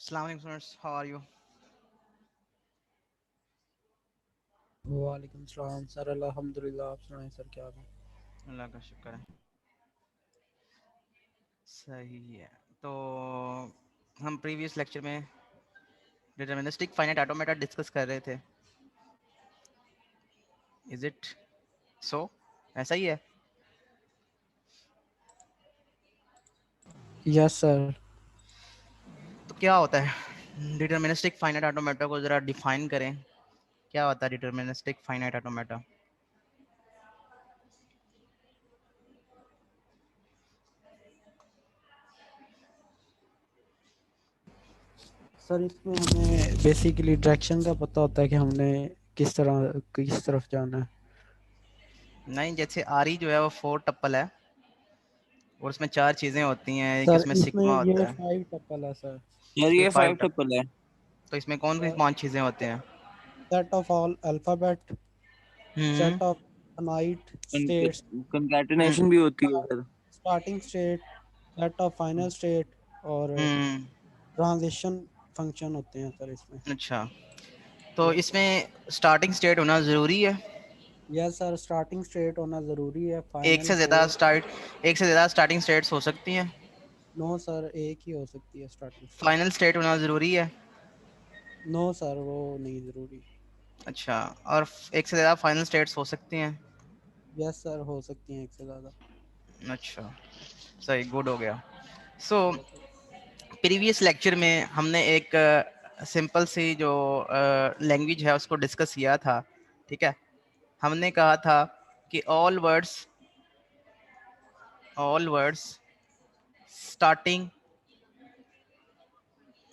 Assalamu alaikum students, how are you? वालेकुम सलाम sir. अल्हम्दुलिल्लाह। आप सुनाएं सर, क्या हाल है? अल्लाह का शुक्र है। सही है। तो हम प्रीवियस लेक्चर में डिटर्मिनिस्टिक फाइनाइट ऑटोमेटा डिस्कस कर रहे थे। Is it so? ऐसा ही है। Yes sir. तो क्या होता है डिटर्मिनिस्टिक फाइनाइट ऑटोमेटा को ज़रा डिफाइन करें। क्या होता है डिटर्मिनिस्टिक फाइनाइट ऑटोमेटा? सर इसमें हमें बेसिकली डायरेक्शन का पता होता है कि हमने किस तरफ जाना है। नहीं, जैसे आरी जो है वो 4 टप्पल है और उसमें 4 चीज़ें होती हैं। एक सर इसमें इसमें सिग्मा ये होता है। 5 टपल है सर। यार ये ये 5 फाइव टप्पल। ट्रिपल है। तो इसमें कौन सी सर 5 चीज़ें होती हैं? Set of all alphabet, hmm. Set of night states, hmm. Concatenation भी होती है sir. Starting state, set of final state और हम्म। ट्रांजिशन फंक्शन होते हैं सर इसमें। अच्छा, तो यस सर। इसमें स्टार्टिंग स्टेट होना ज़रूरी है? यस सर, स्टार्टिंग स्टेट होना ज़रूरी है। एक फाइनल से ज़्यादा फोर। स्टार्ट एक से ज़्यादा स्टार्टिंग स्टेट्स हो सकती हैं? नो सर, एक ही हो सकती है स्टार्टिंग स्टेट। फाइनल स्टेट होना ज़रूरी है? नो सर, वो नहीं ज़रूरी। अच्छा, और एक से ज़्यादा फाइनल स्टेट्स हो सकती हैं? यस सर, हो सकती हैं एक से ज़्यादा। अच्छा, सही, गुड हो गया। So yes sir. Previous lecture में हमने एक सिंपल सी जो लैंग्वेज है उसको डिस्कस किया था। ठीक है, हमने कहा था कि all words starting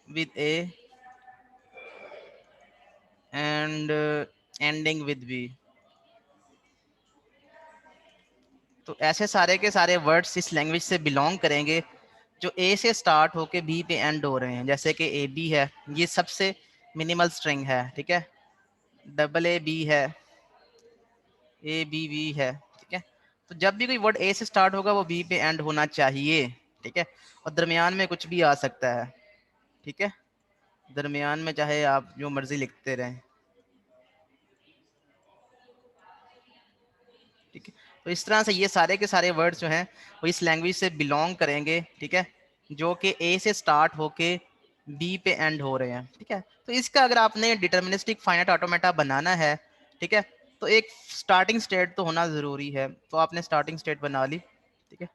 with A and ending with B, तो ऐसे सारे के सारे वर्ड्स इस लैंग्वेज से बिलोंग करेंगे जो ए से स्टार्ट होके बी पे एंड हो रहे हैं। जैसे कि ए बी है, ये सबसे मिनिमल स्ट्रिंग है। ठीक है, डबल ए बी है, ए बी बी है। ठीक है, तो जब भी कोई वर्ड ए से स्टार्ट होगा वो बी पे एंड होना चाहिए। ठीक है, और दरमियान में कुछ भी आ सकता है। ठीक है, दरमियान में चाहे आप जो मर्जी लिखते रहें। ठीक है, तो इस तरह से ये सारे के सारे वर्ड्स जो हैं वो इस लैंग्वेज से बिलोंग करेंगे। ठीक है, जो कि ए से स्टार्ट होके बी पे एंड हो रहे हैं। ठीक है, तो इसका अगर आपने डिटर्मिनिस्टिक फाइनाइट ऑटोमेटा बनाना है, ठीक है, तो एक स्टार्टिंग स्टेट तो होना ज़रूरी है। तो आपने स्टार्टिंग स्टेट बना ली। ठीक है,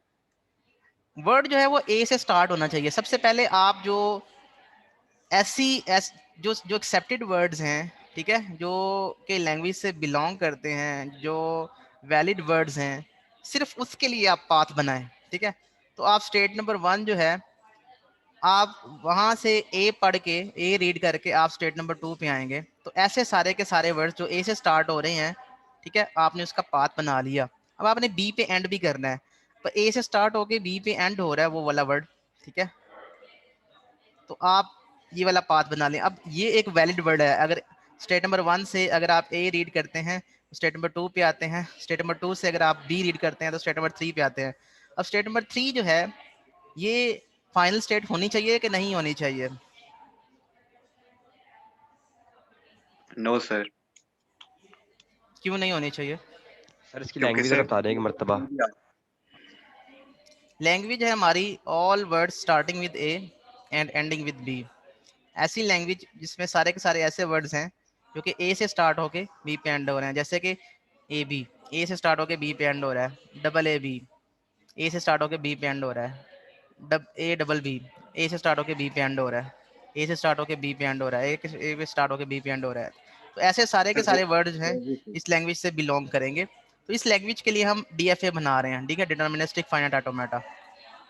वर्ड जो है वो ए से स्टार्ट होना चाहिए। सबसे पहले आप जो ऐसी एस जो जो एक्सेप्टेड वर्ड्स हैं, ठीक है, जो के लैंग्वेज से बिलोंग करते हैं, जो वैलिड वर्ड्स हैं, सिर्फ उसके लिए आप पाथ बनाएं। ठीक है, तो आप स्टेट नंबर 1 जो है, आप वहां से ए पढ़ के, ए रीड करके आप स्टेट नंबर 2 पे आएंगे। तो ऐसे सारे के सारे वर्ड्स जो ए से स्टार्ट हो रहे हैं, ठीक है, आपने उसका पाथ बना लिया। अब आपने बी पे एंड भी करना है, तो ए से स्टार्ट होके बी पे एंड हो रहा है वो वाला वर्ड। ठीक है, तो आप ये वाला पाथ बना लें। अब ये एक वैलिड वर्ड है। अगर स्टेट नंबर 1 से अगर आप ए रीड करते हैं तो स्टेट नंबर 2 पे आते हैं। स्टेट नंबर 2 से अगर आप बी रीड करते हैं तो स्टेट नंबर 3 पे आते हैं। अब स्टेट नंबर 3 जो है, ये फाइनल स्टेट होनी चाहिए कि नहीं होनी चाहिए? No sir. क्यों नहीं होनी चाहिए? सर इसकी क्योंकि लैंग्वेज सर जरा बता दें एक मर्तबा। लैंग्वेज है हमारी all word starting with A and ending with B. ऐसी लैंग्वेज जिसमें सारे के सारे ऐसे वर्ड्स हैं जो कि ए से स्टार्ट होके बी पे एंड हो रहे हैं। जैसे कि ए बी, ए से स्टार्ट होके बी पे एंड हो रहा है। डबल ए बी, ए से स्टार्ट होके बी पे एंड हो रहा है। ए डबल बी, ए से स्टार्ट होके बी पे एंड हो रहा है। ए से स्टार्ट होके बी पे एंड हो रहा है। ए पे स्टार्ट होके बी पे एंड हो रहा है। तो ऐसे सारे के सर वो सारे वर्ड्स हैं obviously। इस लैंग्वेज से बिलोंग करेंगे। तो इस लैंग्वेज के लिए हम डीएफए बना रहे हैं। ठीक है, डिटर्मिनिस्टिक फाइनाइट ऑटोमेटा।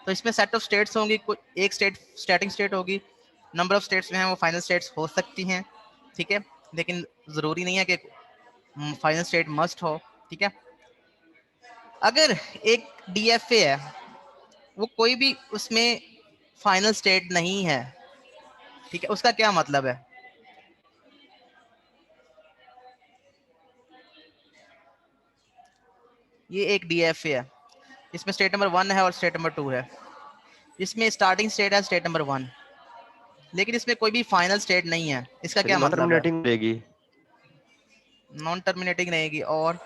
तो इसमें सेट ऑफ स्टेट्स होंगी। कुछ एक स्टेट स्टार्टिंग स्टेट होगी। नंबर ऑफ स्टेट्स में है वो फाइनल स्टेट्स हो सकती हैं। ठीक है, लेकिन ज़रूरी नहीं है कि फाइनल स्टेट मस्ट हो। ठीक है, अगर एक डीएफए है, वो कोई भी उसमें फाइनल स्टेट नहीं है, ठीक है, उसका क्या मतलब है? ये एक डीएफए है, इसमें स्टेट नंबर 1 है और स्टेट नंबर 2 है। इसमें स्टार्टिंग स्टेट है स्टेट नंबर 1, लेकिन इसमें कोई भी फाइनल स्टेट नहीं है। इसका सर क्या नॉन मतलब है? टर्मिनेटिंग रहेगी। नॉन टर्मिनेटिंग रहेगी। और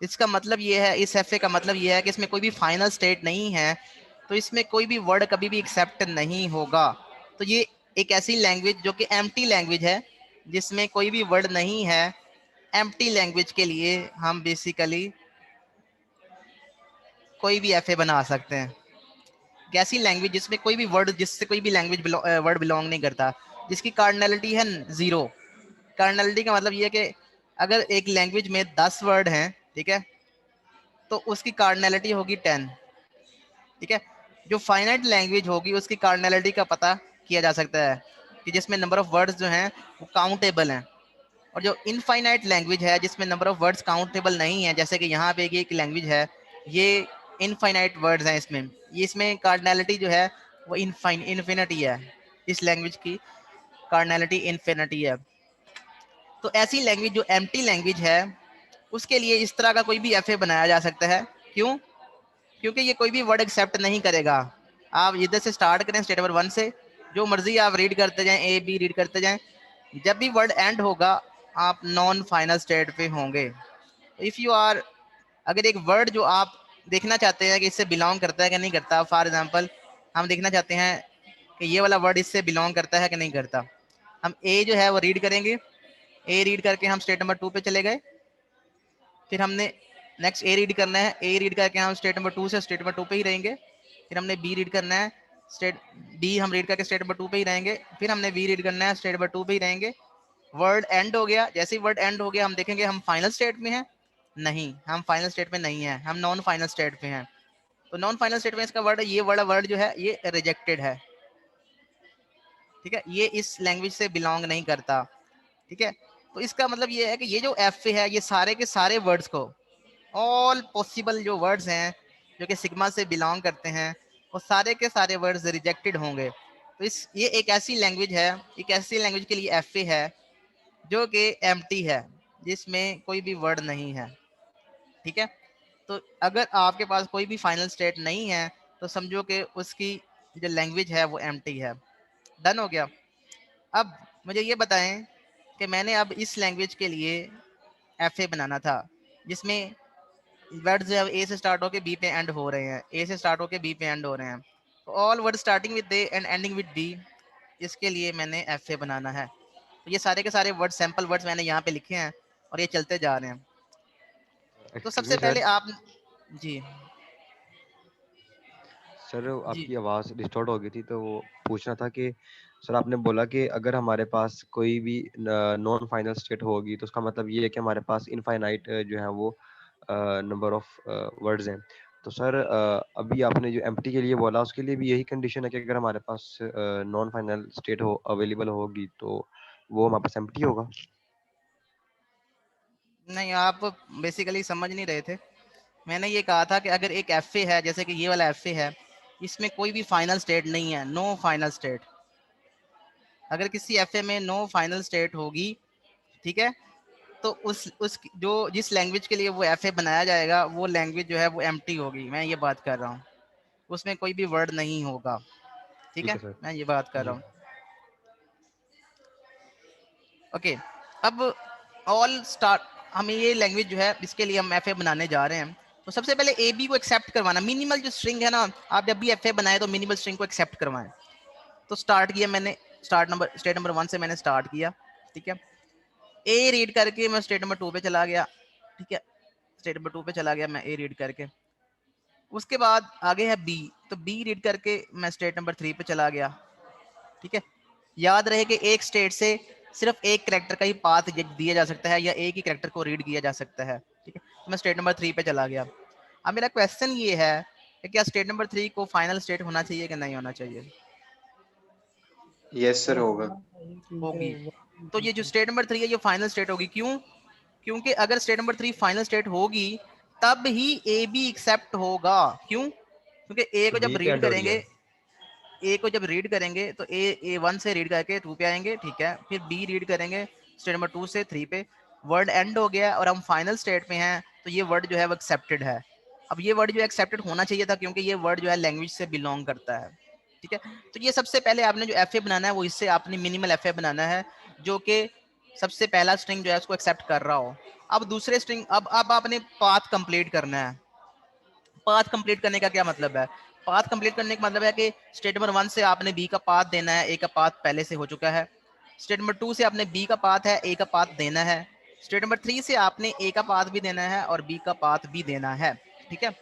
इसका मतलब ये है, इस एफ का मतलब ये है कि इसमें कोई भी फाइनल स्टेट नहीं है, तो इसमें कोई भी वर्ड कभी भी एक्सेप्ट नहीं होगा। तो ये एक ऐसी लैंग्वेज जो कि एम्प्टी लैंग्वेज है, जिसमें कोई भी वर्ड नहीं है। एम्प्टी लैंग्वेज के लिए हम बेसिकली कोई भी एफ बना सकते हैं। ऐसी लैंग्वेज जिसमें कोई भी वर्ड, जिससे कोई भी लैंग्वेज वर्ड बिलोंग नहीं करता, जिसकी कार्डिनलिटी है 0। कार्डिनलिटी का मतलब ये है कि अगर एक लैंग्वेज में 10 वर्ड हैं, ठीक है, तो उसकी कार्डिनलिटी होगी 10। ठीक है। जो फाइनाइट लैंग्वेज होगी उसकी कार्डिनलिटी का पता किया जा सकता है कि जिसमें नंबर ऑफ वर्ड्स जो हैं वो काउंटेबल हैं। और जो इनफाइनाइट लैंग्वेज है जिसमें नंबर ऑफ वर्ड्स काउंटेबल नहीं है, जैसे कि यहाँ पे एक लैंग्वेज है, ये इनफाइनाइट वर्ड्स हैं इसमें, ये इसमें कार्डिनलिटी जो है वो इन्फिनिटी है। इस लैंग्वेज की कार्डिनलिटी इन्फिनिटी है। तो ऐसी लैंग्वेज जो एम्प्टी लैंग्वेज है, उसके लिए इस तरह का कोई भी एफ बनाया जा सकता है। क्यों? क्योंकि ये कोई भी वर्ड एक्सेप्ट नहीं करेगा। आप इधर से स्टार्ट करें स्टेट नंबर 1 से, जो मर्जी आप रीड करते जाएं, ए बी रीड करते जाएं, जब भी वर्ड एंड होगा आप नॉन फाइनल स्टेट पे होंगे। इफ़ यू आर, अगर एक वर्ड जो आप देखना चाहते हैं कि इससे बिलोंग करता है कि नहीं करता, फॉर एग्जांपल हम देखना चाहते हैं कि ये वाला वर्ड इससे बिलोंग करता है कि नहीं करता, हम ए जो है वो रीड करेंगे। ए रीड करके हम स्टेट नंबर 2 पे चले गए। फिर हमने नेक्स्ट ए रीड करना है, ए रीड करके हम स्टेट नंबर 2 से स्टेट नंबर 2 पे ही रहेंगे। फिर हमने बी रीड करना है, स्टेट बी हम रीड करके स्टेट नंबर 2 पे ही रहेंगे। फिर हमने बी रीड करना है, स्टेट नंबर 2 पे ही रहेंगे। वर्ड एंड हो गया। जैसे ही वर्ड एंड हो गया हम देखेंगे हम फाइनल स्टेट में हैं। नहीं, हम फाइनल स्टेट में नहीं है, हम नॉन फाइनल स्टेट पे हैं। तो नॉन फाइनल स्टेट में इसका वर्ड, ये वाला वर्ड जो है ये रिजेक्टेड है। ठीक है, ये इस लैंग्वेज से बिलोंग नहीं करता। ठीक है। तो इसका मतलब ये है कि ये जो एफ है ये सारे के सारे वर्ड्स को, ऑल पॉसिबल जो वर्ड्स हैं जो कि सिग्मा से बिलोंग करते हैं, वो सारे के सारे वर्ड्स रिजेक्टेड होंगे। तो इस ये एक ऐसी लैंग्वेज है, एक ऐसी लैंग्वेज के लिए एफ है जो कि एम्प्टी है, जिसमें कोई भी वर्ड नहीं है। ठीक है। तो अगर आपके पास कोई भी फाइनल स्टेट नहीं है तो समझो कि उसकी जो लैंग्वेज है वो एम्प्टी है। डन हो गया। अब मुझे ये बताएं कि मैंने अब इस लैंग्वेज के लिए एफ बनाना था, जिसमें वर्ड्स जो ए से स्टार्ट होके बी पे एंड हो रहे हैं, ए से स्टार्ट होके बी पे एंड हो रहे हैं। तो all word starting with A and ending with B, इसके लिए मैंने एफ बनाना है। तो ये सारे के सारे वर्ड, सैंपल वर्ड्स मैंने यहाँ पे लिखे हैं और ये चलते जा रहे हैं। तो एक्सक्यूज सबसे मी पहले सर। आप, जी सर जी आपकी आवाज़ डिस्टॉर्ट हो गई थी, तो वो पूछना था कि सर आपने बोला कि अगर हमारे पास कोई भी नॉन फाइनल स्टेट होगी तो उसका मतलब ये है कि हमारे पास इनफाइनाइट जो है वो नंबर ऑफ वर्ड्स हैं। तो सर अभी आपने जो एम्प्टी के लिए बोला उसके लिए भी यही कंडीशन है कि अगर हमारे पास नॉन फाइनल स्टेट हो अवेलेबल होगी तो वो हमारे पास एम्प्टी होगा। नहीं, आप बेसिकली समझ नहीं रहे थे। मैंने ये कहा था कि अगर एक एफ है, जैसे कि ये वाला एफ है, इसमें कोई भी फाइनल स्टेट नहीं है, नो फाइनल स्टेट। अगर किसी एफ में नो फाइनल स्टेट होगी, ठीक है, तो उस जो जिस लैंग्वेज के लिए वो एफ बनाया जाएगा वो लैंग्वेज जो है वो एम्प्टी होगी। मैं ये बात कर रहा हूँ, उसमें कोई भी वर्ड नहीं होगा। ठीक ठीक है, है सर। मैं ये बात कर रहा जी। हूँ। ओके। अब ऑल स्टार्ट, हमें ये लैंग्वेज जो है इसके लिए हम एफ बनाने जा रहे हैं। तो सबसे पहले ए बी को एक्सेप्ट करवाना, मिनिमल जो स्ट्रिंग है ना, आप जब भी एफ बनाए तो मिनिमल स्ट्रिंग को एक्सेप्ट करवाएं। तो स्टार्ट किया मैंने, स्टेट नंबर 1 से मैंने स्टार्ट किया। ठीक है। ए रीड करके मैं स्टेट नंबर 2 पे चला गया। ठीक है, स्टेट नंबर 2 पे चला गया मैं ए रीड करके। उसके बाद आगे है बी, तो बी रीड करके मैं स्टेट नंबर 3 पे चला गया। ठीक है। याद रहे कि एक स्टेट से सिर्फ एक करेक्टर का ही पाथ दिया जा सकता है या एक ही करेक्टर को रीड किया जा सकता है। ठीक है, तो मैं स्टेट नंबर 3 पे चला गया। अब मेरा क्वेश्चन ये है कि क्या स्टेट नंबर 3 को फाइनल स्टेट होना चाहिए कि नहीं होना चाहिए? यस सर हाँ होगा। होना चाहिए होगी। तो ये जो क्योंकि स्टेट नंबर 3 है ये फाइनल स्टेट होगी। क्यों? क्योंकि अगर स्टेट नंबर 3 फाइनल स्टेट होगी तब ही ए बी एक्सेप्ट होगा। क्यों? क्योंकि ए को जब बी पे रीड एंड हो रही करेंगे, है। ए को जब रीड करेंगे तो ए 1 से रीड करके 2 पे आएंगे। ठीक है, फिर बी रीड करेंगे स्टेट नंबर 2 से 3 पे, वर्ड एंड हो गया और हम फाइनल स्टेट में हैं, तो ये वर्ड जो है वो एक्सेप्टेड है। अब ये वर्ड जो एक्सेप्टेड होना चाहिए था क्योंकि ये वर्ड जो है लैंग्वेज से बिलोंग करता है, ठीक है। तो ये सबसे पहले आपने जो एफ बनाना है वो इससे आपने मिनिमल एफ बनाना है जो कि सबसे पहला स्ट्रिंग जो है उसको एक्सेप्ट कर रहा हो। अब दूसरे स्ट्रिंग, अब आपने पाथ कंप्लीट करना है। पाथ कंप्लीट करने का क्या मतलब है? पाथ कंप्लीट करने का मतलब है कि स्टेट नंबर 1 से आपने बी का पाथ देना है, ए का पाथ पहले से हो चुका है। स्टेट नंबर 2 से आपने बी का पाथ है, ए का पाथ देना है। स्टेट नंबर 3 से आपने ए का पाथ भी देना है और बी का पाथ भी देना है, ठीक है।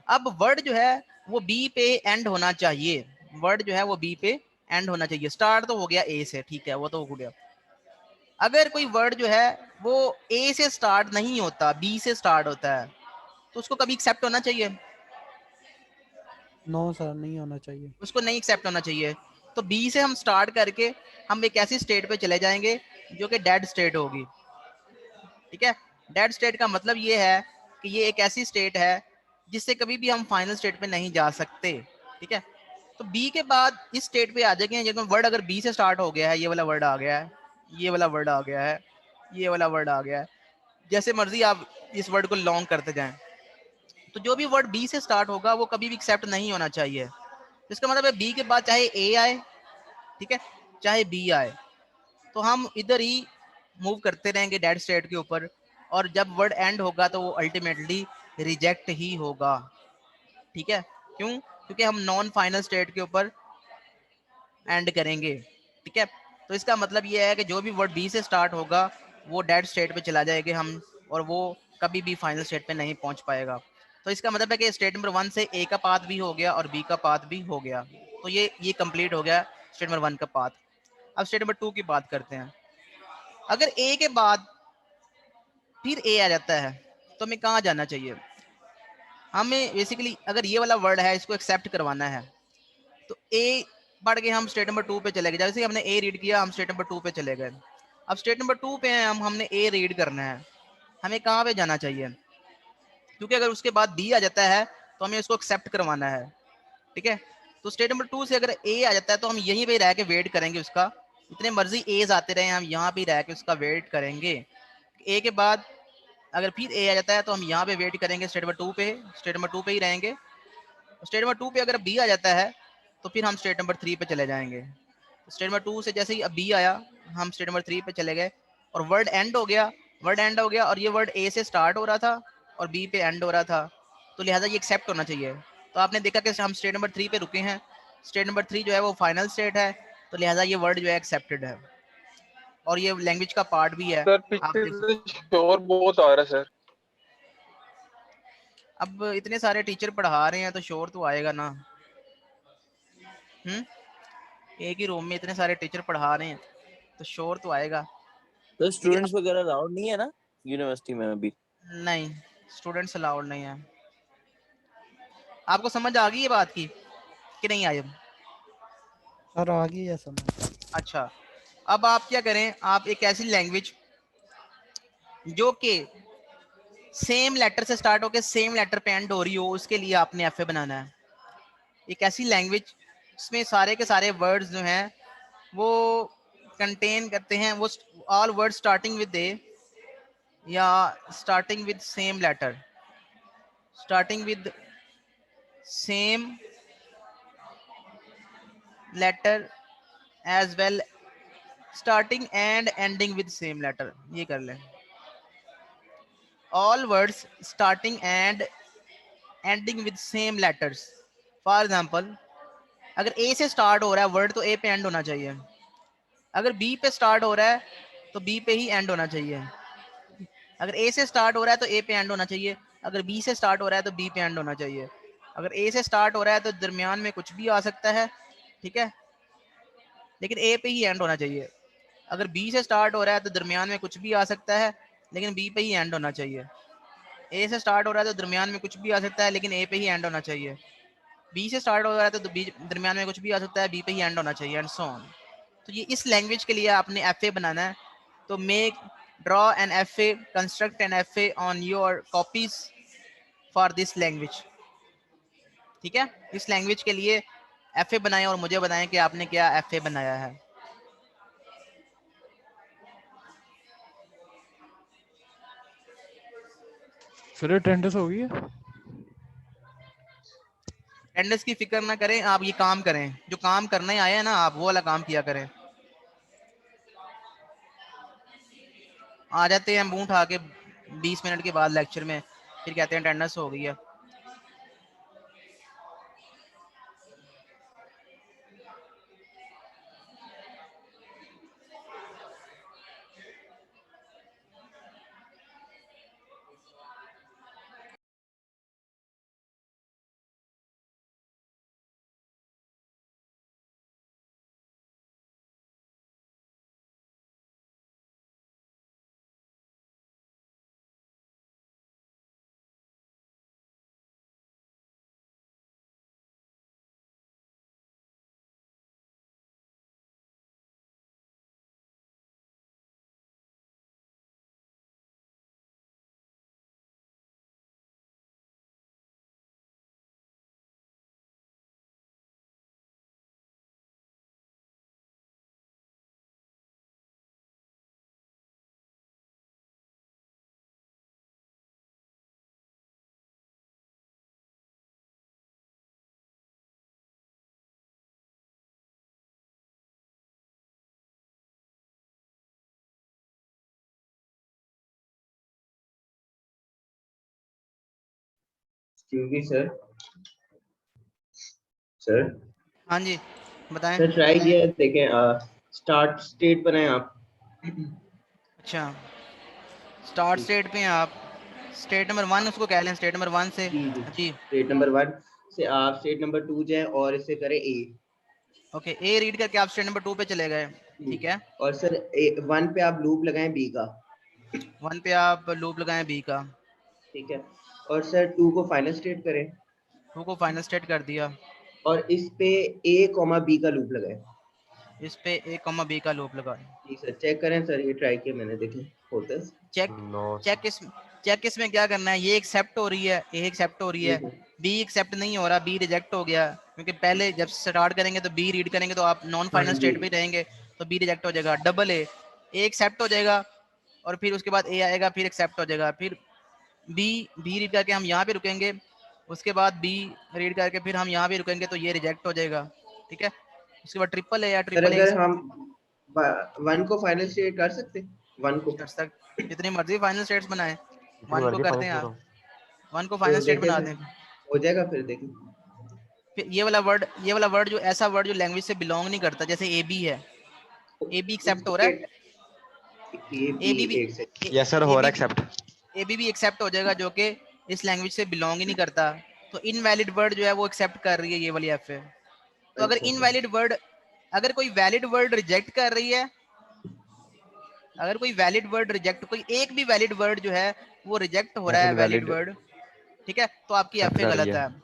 अब वर्ड जो है वो बी पे एंड होना चाहिए, वर्ड जो है वो बी पे एंड होना चाहिए। स्टार्ट तो हो गया ए से, ठीक है, वो तो हो गया। अगर कोई वर्ड जो है वो ए से स्टार्ट नहीं होता, बी से स्टार्ट होता है, तो उसको कभी एक्सेप्ट होना चाहिए? नो सर, नहीं होना चाहिए। उसको नहीं एक्सेप्ट होना चाहिए। तो बी से हम स्टार्ट करके हम एक ऐसी स्टेट पे चले जाएंगे जो कि डेड स्टेट होगी, ठीक है। डेड स्टेट का मतलब ये है कि ये एक ऐसी स्टेट है जिससे कभी भी हम फाइनल स्टेट पे नहीं जा सकते, ठीक है। तो बी के बाद इस स्टेट पे आ जाएंगे जब वर्ड अगर बी से स्टार्ट हो गया है, ये वाला वर्ड आ गया है, ये वाला वर्ड आ गया है, ये वाला वर्ड आ गया है, जैसे मर्जी आप इस वर्ड को लॉन्ग करते जाएं, तो जो भी वर्ड बी से स्टार्ट होगा वो कभी भी एक्सेप्ट नहीं होना चाहिए। इसका मतलब है बी के बाद चाहे ए आए, ठीक है, चाहे बी आए, तो हम इधर ही मूव करते रहेंगे डेड स्टेट के ऊपर, और जब वर्ड एंड होगा तो वो अल्टीमेटली रिजेक्ट ही होगा, ठीक है। क्यों? क्योंकि हम नॉन फाइनल स्टेट के ऊपर एंड करेंगे, ठीक है। तो इसका मतलब ये है कि जो भी वर्ड बी से स्टार्ट होगा वो डेड स्टेट पे चला जाएगा हम, और वो कभी भी फाइनल स्टेट पे नहीं पहुंच पाएगा। तो इसका मतलब है कि स्टेट नंबर 1 से ए का पाथ भी हो गया और बी का पाथ भी हो गया, तो ये कंप्लीट हो गया स्टेट नंबर 1 का पाथ। अब स्टेट नंबर 2 की बात करते हैं। अगर ए के बाद फिर ए आ जाता है तो हमें कहाँ जाना चाहिए? हमें बेसिकली अगर ये वाला वर्ड है इसको एक्सेप्ट करवाना है तो ए बढ़ के हम स्टेट नंबर 2 पे चले गए। जैसे हमने ए रीड किया, हम स्टेट नंबर 2 पे चले गए। अब स्टेट नंबर 2 पे हैं हमने ए रीड करना है, हमें कहाँ पे जाना चाहिए? क्योंकि अगर उसके बाद बी आ जाता है तो हमें उसको एक्सेप्ट करवाना है, ठीक है। तो स्टेट नंबर 2 से अगर ए आ जाता है तो हम यहीं पे रह के वेट करेंगे उसका, इतने मर्जी एज आते रहे हम यहाँ पे रह के उसका वेट करेंगे। ए के बाद अगर फिर ए आ जाता है तो हम यहाँ पे वेट करेंगे स्टेट नंबर 2 पे, स्टेट नंबर 2 पे ही रहेंगे। स्टेट नंबर 2 पे अगर बी आ जाता है तो फिर हम स्टेट नंबर 3 पे चले जाएंगे। स्टेट नंबर 2 से जैसे ही अब बी आया हम स्टेट नंबर 3 पे चले गए और वर्ड एंड हो गया, वर्ड एंड हो गया और ये वर्ड ए से स्टार्ट हो रहा था और बी पे एंड हो रहा था, तो लिहाजा ये एक्सेप्ट होना चाहिए। तो आपने देखा कि हम स्टेट नंबर 3 पे रुके हैं, स्टेट नंबर 3 जो है वो फाइनल स्टेट है, तो लिहाजा ये वर्ड जो है एक्सेप्टेड है और ये लैंग्वेज का पार्ट भी है। सर आप पीछे देख से सकते शोर बहुत आ रहा है सर। अब इतने सारे टीचर पढ़ा रहे हैं तो शोर तो आएगा ना। एक ही रूम में इतने सारे टीचर पढ़ा रहे हैं तो शोर तो आएगा। तो लेकिन स्टूडेंट्स वगैरह अलाउड नहीं है ना यूनिवर्सिटी में अभी? नहीं, स्टूडेंट्स अलाउड नहीं है। आपको समझ आ गई ये बात की कि नहीं आई? सर आ गई है समझ। अच्छा, अब आप क्या करें, आप एक ऐसी लैंग्वेज जो कि सेम लेटर से स्टार्ट होकर सेम लेटर पे एंड हो रही हो उसके लिए आपने एफ बनाना है। एक ऐसी लैंग्वेज जिसमें सारे के सारे वर्ड्स जो हैं वो कंटेन करते हैं, वो all word starting with A या starting with same letter, starting with same letter as well starting and ending with same letter, ये कर लें। All words starting and ending with same letters. For example अगर A से start हो रहा है word तो ए पे एंड होना चाहिए, अगर बी पे स्टार्ट हो रहा है तो बी पे ही एंड होना चाहिए, अगर ए से स्टार्ट हो रहा है तो ए पे एंड होना चाहिए, अगर बी से स्टार्ट हो रहा है तो बी पे एंड होना चाहिए। अगर ए से स्टार्ट हो रहा है तो दरमियान में कुछ भी आ सकता है, ठीक है, लेकिन ए पे ही एंड होना चाहिए। अगर बी से स्टार्ट हो रहा है तो दरमियान में कुछ भी आ सकता है लेकिन बी पे ही एंड होना चाहिए। ए से स्टार्ट हो रहा है तो दरमियान में कुछ भी आ सकता है लेकिन ए पे ही एंड होना चाहिए। बी से स्टार्ट हो रहा है तो बी दरमियान में कुछ भी आ सकता है, बी पे ही एंड होना चाहिए, एंड सो ऑन। तो ये इस लैंग्वेज के लिए आपने एफ बनाना है। तो make draw an F construct N F on your copies for this language, ठीक है। इस लैंग्वेज के लिए एफ बनाएं और मुझे बताएं कि आपने क्या एफ बनाया है। फिर अटेंडेंस हो गई है। अटेंडेंस की फिक्र ना करें, आप ये काम करें, जो काम करने आए हैं ना आप वो वाला काम किया करें। आ जाते हैं मुंह उठा के 20 मिनट के बाद लेक्चर में, फिर कहते हैं अटेंडेंस हो गई है। जी सर। सर हाँ जी बताएं। सर ट्राई किया है, देखें स्टार्ट स्टेट बनाएं आप। अच्छा स्टार्ट स्टेट पे हैं आप, स्टेट नंबर 1 उसको कह लें, स्टेट नंबर 1 से। जी जी जी स्टेट नंबर 1 से आप स्टेट नंबर 2 जाएं और इसे करें ए। ओके, ए रीड करके आप स्टेट नंबर 2 पे चले गए, ठीक है। और सर 1 पे आप लूप लगाएं बी का। 1 पे आप लूप लगाएं बी का, ठीक है। और सर 2 को फाइनल स्टेट करें 2 को फाइनल स्टेट कर दिया। और इस पे ए कॉमा बी का लूप लगाएं। इस पे ए कॉमा बी का लूप लगाएं। जी सर चेक करें सर, ये ट्राई किया मैंने, देखें होता है। चेक नो चेक इसमें क्या करना है, ये एक्सेप्ट हो रही है, ए एक्सेप्ट हो रही जी है, सर। बी एक्सेप्ट नहीं हो रहा, बी रिजेक्ट हो गया, क्योंकि पहले जब स्टार्ट करेंगे तो बी रीड करेंगे तो आप नॉन हाँ फाइनल जी स्टेट पे रहेंगे, तो बी रिजेक्ट हो जाएगा। डबल ए एक्सेप्ट हो जाएगा और फिर उसके बाद ए आएगा, फिर एक्सेप्ट हो जाएगा, फिर बी रीड करके हम यहाँ पे रुकेंगे, उसके बाद बी रीड करके फिर हम यहाँ पे रुकेंगे तो ये रिजेक्ट हो जाएगा, ठीक है। उसके बाद ट्रिपल ए या सर ट्रिपल ए अगर हम 1 को फाइनल स्टेट कर सकते 1 को तक जितनी मर्जी फाइनल स्टेट्स बनाए, जितनी 1 को मर्जी करते फाइनल हैं स्टेट आप, हो। 1 को तो फाइनल स्टेट देखें बना सर दें। हो जाएगा, फिर देखें। फिर ये वाला वर्ड जो ऐसा वर्ड जो लैंग्वेज से बिलोंग नहीं करता, जैसे ए बी है, ए बी एक्सेप्ट हो रहा है, ये ए भी बी भी एक सेकंड। यस सर, ए हो रहा बी है एक्सेप्ट। ए बी भी एक्सेप्ट हो जाएगा, जो कि इस लैंग्वेज से बिलोंग ही नहीं करता। तो इनवैलिड वर्ड जो है वो एक्सेप्ट कर रही है ये वाली एफ है। तो अगर अच्छा सर। इनवैलिड वर्ड, अगर कोई वैलिड वर्ड रिजेक्ट कर रही है, अगर कोई वैलिड वर्ड रिजेक्ट, कोई एक भी वैलिड वर्ड जो है वो रिजेक्ट हो रहा है वैलिड इनवैलिड वर्ड, ठीक है, तो आपकी एक्सेप्ट एफ ए कर रही गलत है। है।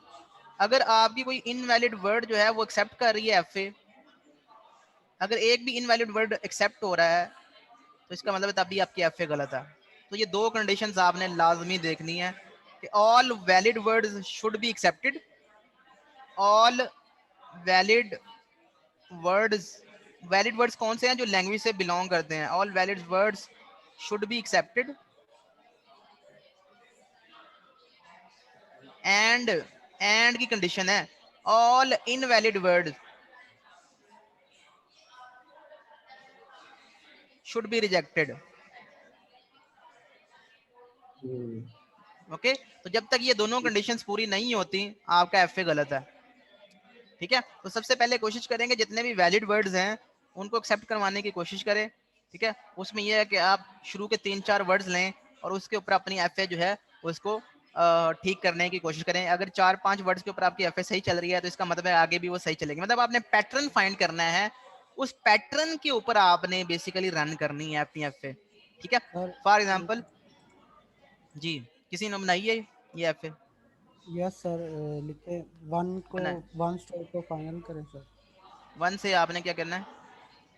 अगर आपकी कोई इनवैलिड वर्ड जो है वो एक्सेप्ट कर रही है एफ ए, अगर एक भी इनवैलिड वर्ड एक्सेप्ट हो रहा है तो इसका मतलब है तभी आपकी एफ ए गलत है। तो ये दो कंडीशंस आपने लाजमी देखनी है कि all valid words should be accepted, all valid words, valid words कौन से हैं जो लैंग्वेज से बिलोंग करते हैं, all valid words should be accepted and की कंडीशन है all invalid words should be rejected. Okay, तो जब तक ये दोनों कंडीशंस पूरी नहीं होती आपका एफ ए गलत है, ठीक है। तो सबसे पहले कोशिश करेंगे जितने भी वैलिड वर्ड्स हैं उनको एक्सेप्ट करवाने की कोशिश करें, ठीक है। उसमें यह है कि आप शुरू के 3-4 वर्ड्स लें और उसके ऊपर अपनी एफ ए जो है उसको ठीक करने की कोशिश करें। अगर 4-5 वर्ड्स के ऊपर आपकी एफ ए सही चल रही है तो इसका मतलब है आगे भी वो सही चलेगी, मतलब आपने पैटर्न फाइंड करना है, उस पैटर्न के ऊपर आपने बेसिकली रन करनी है अपनी एफ ए, ठीक है। सर फॉर एग्जाम्पल जी, किसी ने बनाई है ये एफ ए? यस सर, लिखे 1 को बनाए 1 स्टेट को फाइनल करें सर। 1 से आपने क्या करना है,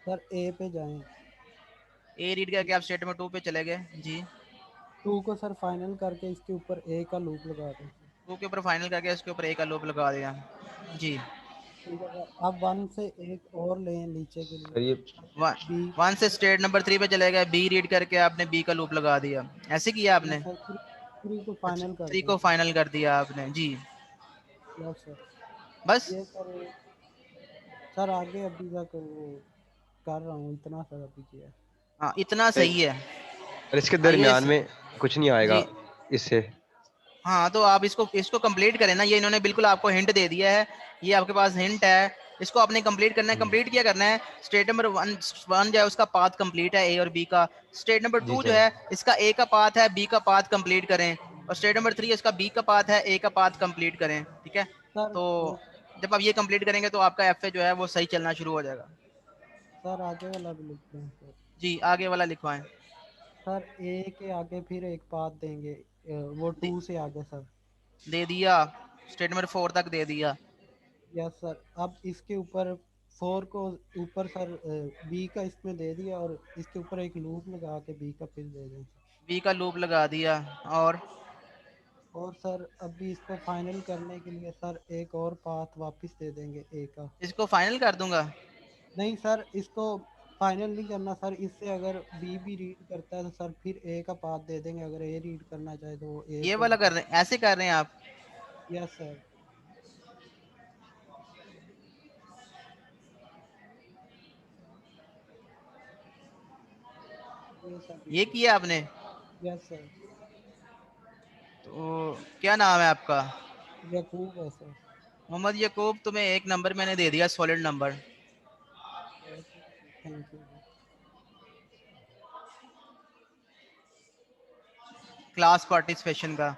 सर ए पे जाएं, ए रीड करके आप स्टेट नंबर 2 पे चले गए जी, 2 को सर फाइनल करके इसके ऊपर ए का लूप लगा दें। 2 के ऊपर फाइनल करके इसके ऊपर ए का लूप लगा दिया जी। ठीक है सर, अब 1 से एक और लें नीचे के लिए, सर ये बी। 1 से स्टेट नंबर 3 पे चले गए, बी रीड करके आपने बी का लूप लगा दिया, ऐसे किया यस आपने? सर, 3 को फाइनल कर 3 दिया को सर। फाइनल कर दिया आपने जी, यस सर। बस। ये सर आगे अभी तक वो कर रहा हूँ, इतना सर अभी किया है। हाँ इतना अरे सही है। और इसके हाँ ये दरमियान में कुछ नहीं आएगा जी, इससे। हाँ तो आप इसको कंप्लीट करें ना, ये इन्होंने बिल्कुल आपको हिंट दे दिया है, ये आपके पास हिंट है, इसको आपने कंप्लीट करना है। कंप्लीट क्या करना है, स्टेट नंबर 1 जो है उसका पाथ कंप्लीट है ए और बी का, स्टेट नंबर जी 2 जो सर। है इसका ए का पाथ है, बी का पाथ कंप्लीट करें, और स्टेट नंबर 3 इसका बी का पाथ है, ए का पाथ कंप्लीट करें। ठीक है, सर तो जब आप ये कंप्लीट करेंगे तो आपका एफ जो है वो सही चलना शुरू हो जाएगा। सर आगे वाला भी लिख दें सर। जी आगे वाला लिखवाएं। सर ए के आगे फिर एक पाथ देंगे, वो 2 से आगे सर। दे दिया, स्टेट नंबर 4 तक दे दिया। Yes sir. अब इसके ऊपर 4 को ऊपर सर बी का इसमें दे दिया, और इसके ऊपर एक लूप लगा के बी का फिर दे दें सर। बी का लूप लगा दिया, और सर अभी इसको फाइनल करने के लिए सर एक और पाथ वापस दे देंगे ए का। इसको फाइनल कर दूंगा। नहीं सर, इसको फाइनल नहीं करना सर, इससे अगर बी भी रीड करता है तो सर फिर ए का पाथ दे देंगे, अगर ए रीड करना चाहे तो वो ए ये को वाला भी कर कर। रहे हैं, ऐसे कर रहे हैं आप। Yes sir. ये सर ये किया आपने, यस सर। तो क्या नाम है आपका? यकूब है सर। मोहम्मद यकूब, तुम्हें एक नंबर मैंने दे दिया, solid number. Thank you. Class participation का,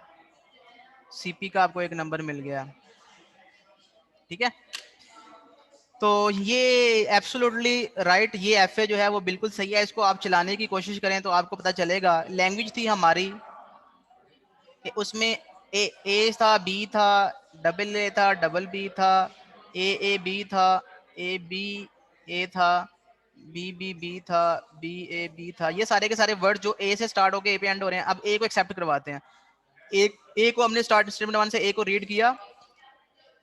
सीपी का आपको एक नंबर मिल गया। ठीक है, तो ये एब्सोल्युटली राइट, ये एफ जो है वो बिल्कुल सही है। इसको आप चलाने की कोशिश करें तो आपको पता चलेगा। लैंग्वेज थी हमारी उसमें ए था, बी था, डबल ए था, डबल बी था, ए बी था, ए बी ए था, बी था, बी ए था। ये सारे के सारे वर्ड जो ए से स्टार्ट होके ए पे एंड हो रहे हैं, अब ए को एक्सेप्ट करवाते हैं। एक ए को हमने स्टार्ट स्टेटमेंट 1 से ए को रीड किया,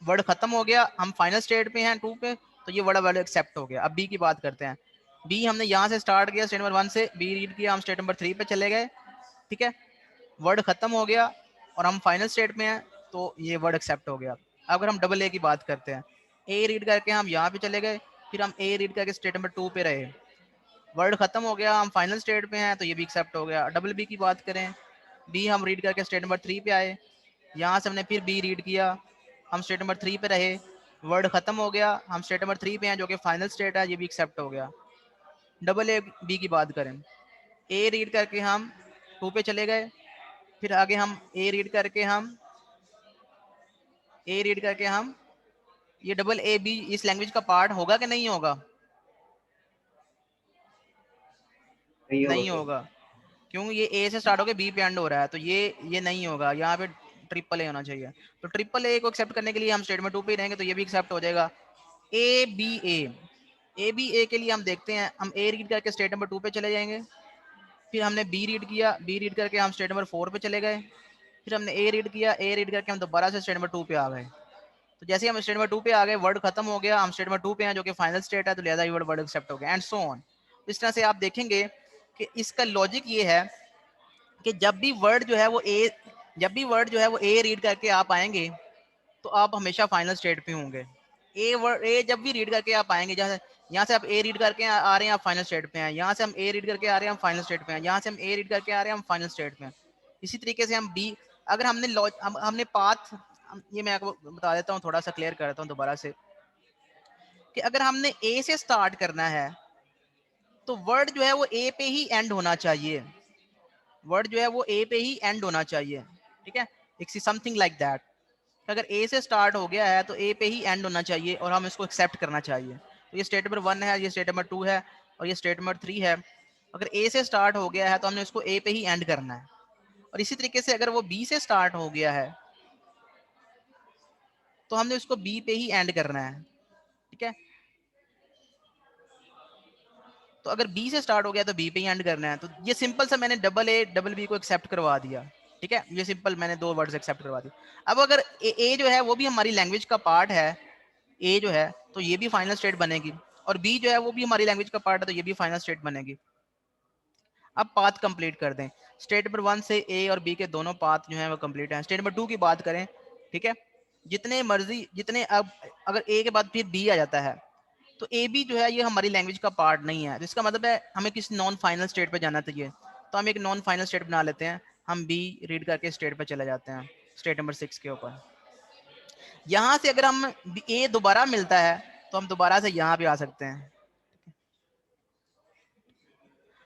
वर्ड खत्म हो गया, हम फाइनल स्टेट पे हैं 2 पे, तो ये वर्ड एक्सेप्ट हो गया। अब बी की बात करते हैं। बी हमने यहाँ से स्टार्ट किया, स्टेट नंबर 1 से बी रीड किया, हम स्टेट नंबर 3 पे चले गए। ठीक है, वर्ड खत्म हो गया और हम फाइनल स्टेट में हैं, तो ये वर्ड एक्सेप्ट हो गया। अगर हम डबल ए की बात करते हैं, ए रीड करके हम यहाँ पे चले गए, फिर हम ए रीड करके स्टेट नंबर 2 पे रहे, वर्ड खत्म हो गया, हम फाइनल स्टेट पे हैं, तो ये भी एक्सेप्ट हो गया। डबल बी की बात करें, बी हम रीड करके स्टेट नंबर 3 पे आए, यहाँ से हमने फिर बी रीड किया, हम स्टेट नंबर 3 पे रहे, वर्ड खत्म हो गया, हम स्टेट नंबर 3 पे हैं जो कि फाइनल स्टेट है, ये भी एक्सेप्ट हो गया। डबल ए बी की बात करें, ए रीड करके हम 2 पे चले गए, फिर आगे हम ए रीड करके हम ये डबल ए बी इस लैंग्वेज का पार्ट होगा कि नहीं होगा? नहीं सर। होगा, क्यों? ये ए से स्टार्ट होकर बी पे एंड हो रहा है, तो ये नहीं होगा, यहाँ पे ट्रिपल ए होना चाहिए। तो ट्रिपल ए को एक्सेप्ट करने के लिए हम स्टेटमेंट 2 पे ही रहेंगे, तो ये भी एक्सेप्ट हो जाएगा। ए बी ए के लिए हम देखते हैं, हम ए रीड करके स्टेट नंबर 2 पे चले जाएंगे, फिर हमने बी रीड किया, बी रीड करके हम स्टेट नंबर 4 पे चले गए, फिर हमने ए रीड किया, ए रीड करके हम दोबारा से स्टेट नंबर 2 पे आ गए। तो जैसे हम स्टेट नंबर 2 पे आ गए, वर्ड खत्म हो गया, हम स्टेट नंबर 2 पे हैं जो कि फाइनल स्टेट है, तो लिहाजा ये वर्ड एक्सेप्ट हो गया, एंड सो ऑन। इस तरह से आप देखेंगे कि इसका लॉजिक ये है कि जब भी वर्ड जो है वो ए रीड करके आप आएंगे, तो आप हमेशा फाइनल स्टेट पे होंगे। ए जब भी रीड करके आप आएंगे, जैसे यहाँ से आप ए रीड करके आ रहे हैं, आप फाइनल स्टेट पे हैं, यहाँ से हम ए रीड करके आ रहे हैं, हम फाइनल स्टेट पे हैं, यहाँ से हम ए रीड करके आ रहे हैं, हम फाइनल स्टेट पे हैं। इसी तरीके से हम बी, अगर हमने पाथ, ये मैं आपको बता देता हूँ, थोड़ा सा क्लियर कर देता हूँ दोबारा से, कि अगर हमने ए से स्टार्ट करना है तो वर्ड जो है वो ए पे ही एंड होना चाहिए, वर्ड जो है वो ए पे ही एंड होना चाहिए। ठीक है, इट्स समथिंग लाइक दैट। अगर ए से स्टार्ट हो गया है तो ए पे ही एंड होना चाहिए और हम इसको एक्सेप्ट करना चाहिए। तो ये स्टेट नंबर 1 है, ये स्टेट नंबर 2 है और ये स्टेट नंबर 3 है। अगर ए से स्टार्ट हो गया है तो हमने इसको ए पे ही एंड करना है, और इसी तरीके से अगर वो बी से स्टार्ट हो गया है तो हमने उसको बी पे ही एंड करना है। ठीक है, तो अगर बी से स्टार्ट हो गया तो बी पे ही एंड करना है। तो ये सिंपल सा मैंने डबल ए डबल बी को एक्सेप्ट करवा दिया। ठीक है, ये सिंपल मैंने 2 वर्ड्स एक्सेप्ट करवा दिए। अब अगर ए जो है वो भी हमारी लैंग्वेज का पार्ट है, ए जो है तो ये भी फाइनल स्टेट बनेगी, और बी जो है वो भी हमारी लैंग्वेज का पार्ट है, तो ये भी फाइनल स्टेट बनेगी। अब पाथ कंप्लीट कर दें। स्टेट नंबर 1 से ए और बी के दोनों पाथ जो हैं वो कंप्लीट हैं। स्टेट नंबर 2 की बात करें, ठीक है, जितने मर्जी जितने अब अगर ए के बाद फिर बी आ जाता है तो ए बी जो है ये हमारी लैंग्वेज का पार्ट नहीं है, जिसका मतलब है हमें किसी नॉन फाइनल स्टेट पे जाना चाहिए। तो हम एक नॉन फाइनल स्टेट बना लेते हैं, हम बी रीड करके स्टेट पे चले जाते हैं, स्टेट नंबर 6 के ऊपर। यहाँ से अगर हम ए दोबारा मिलता है तो हम दोबारा से यहाँ पे आ सकते हैं।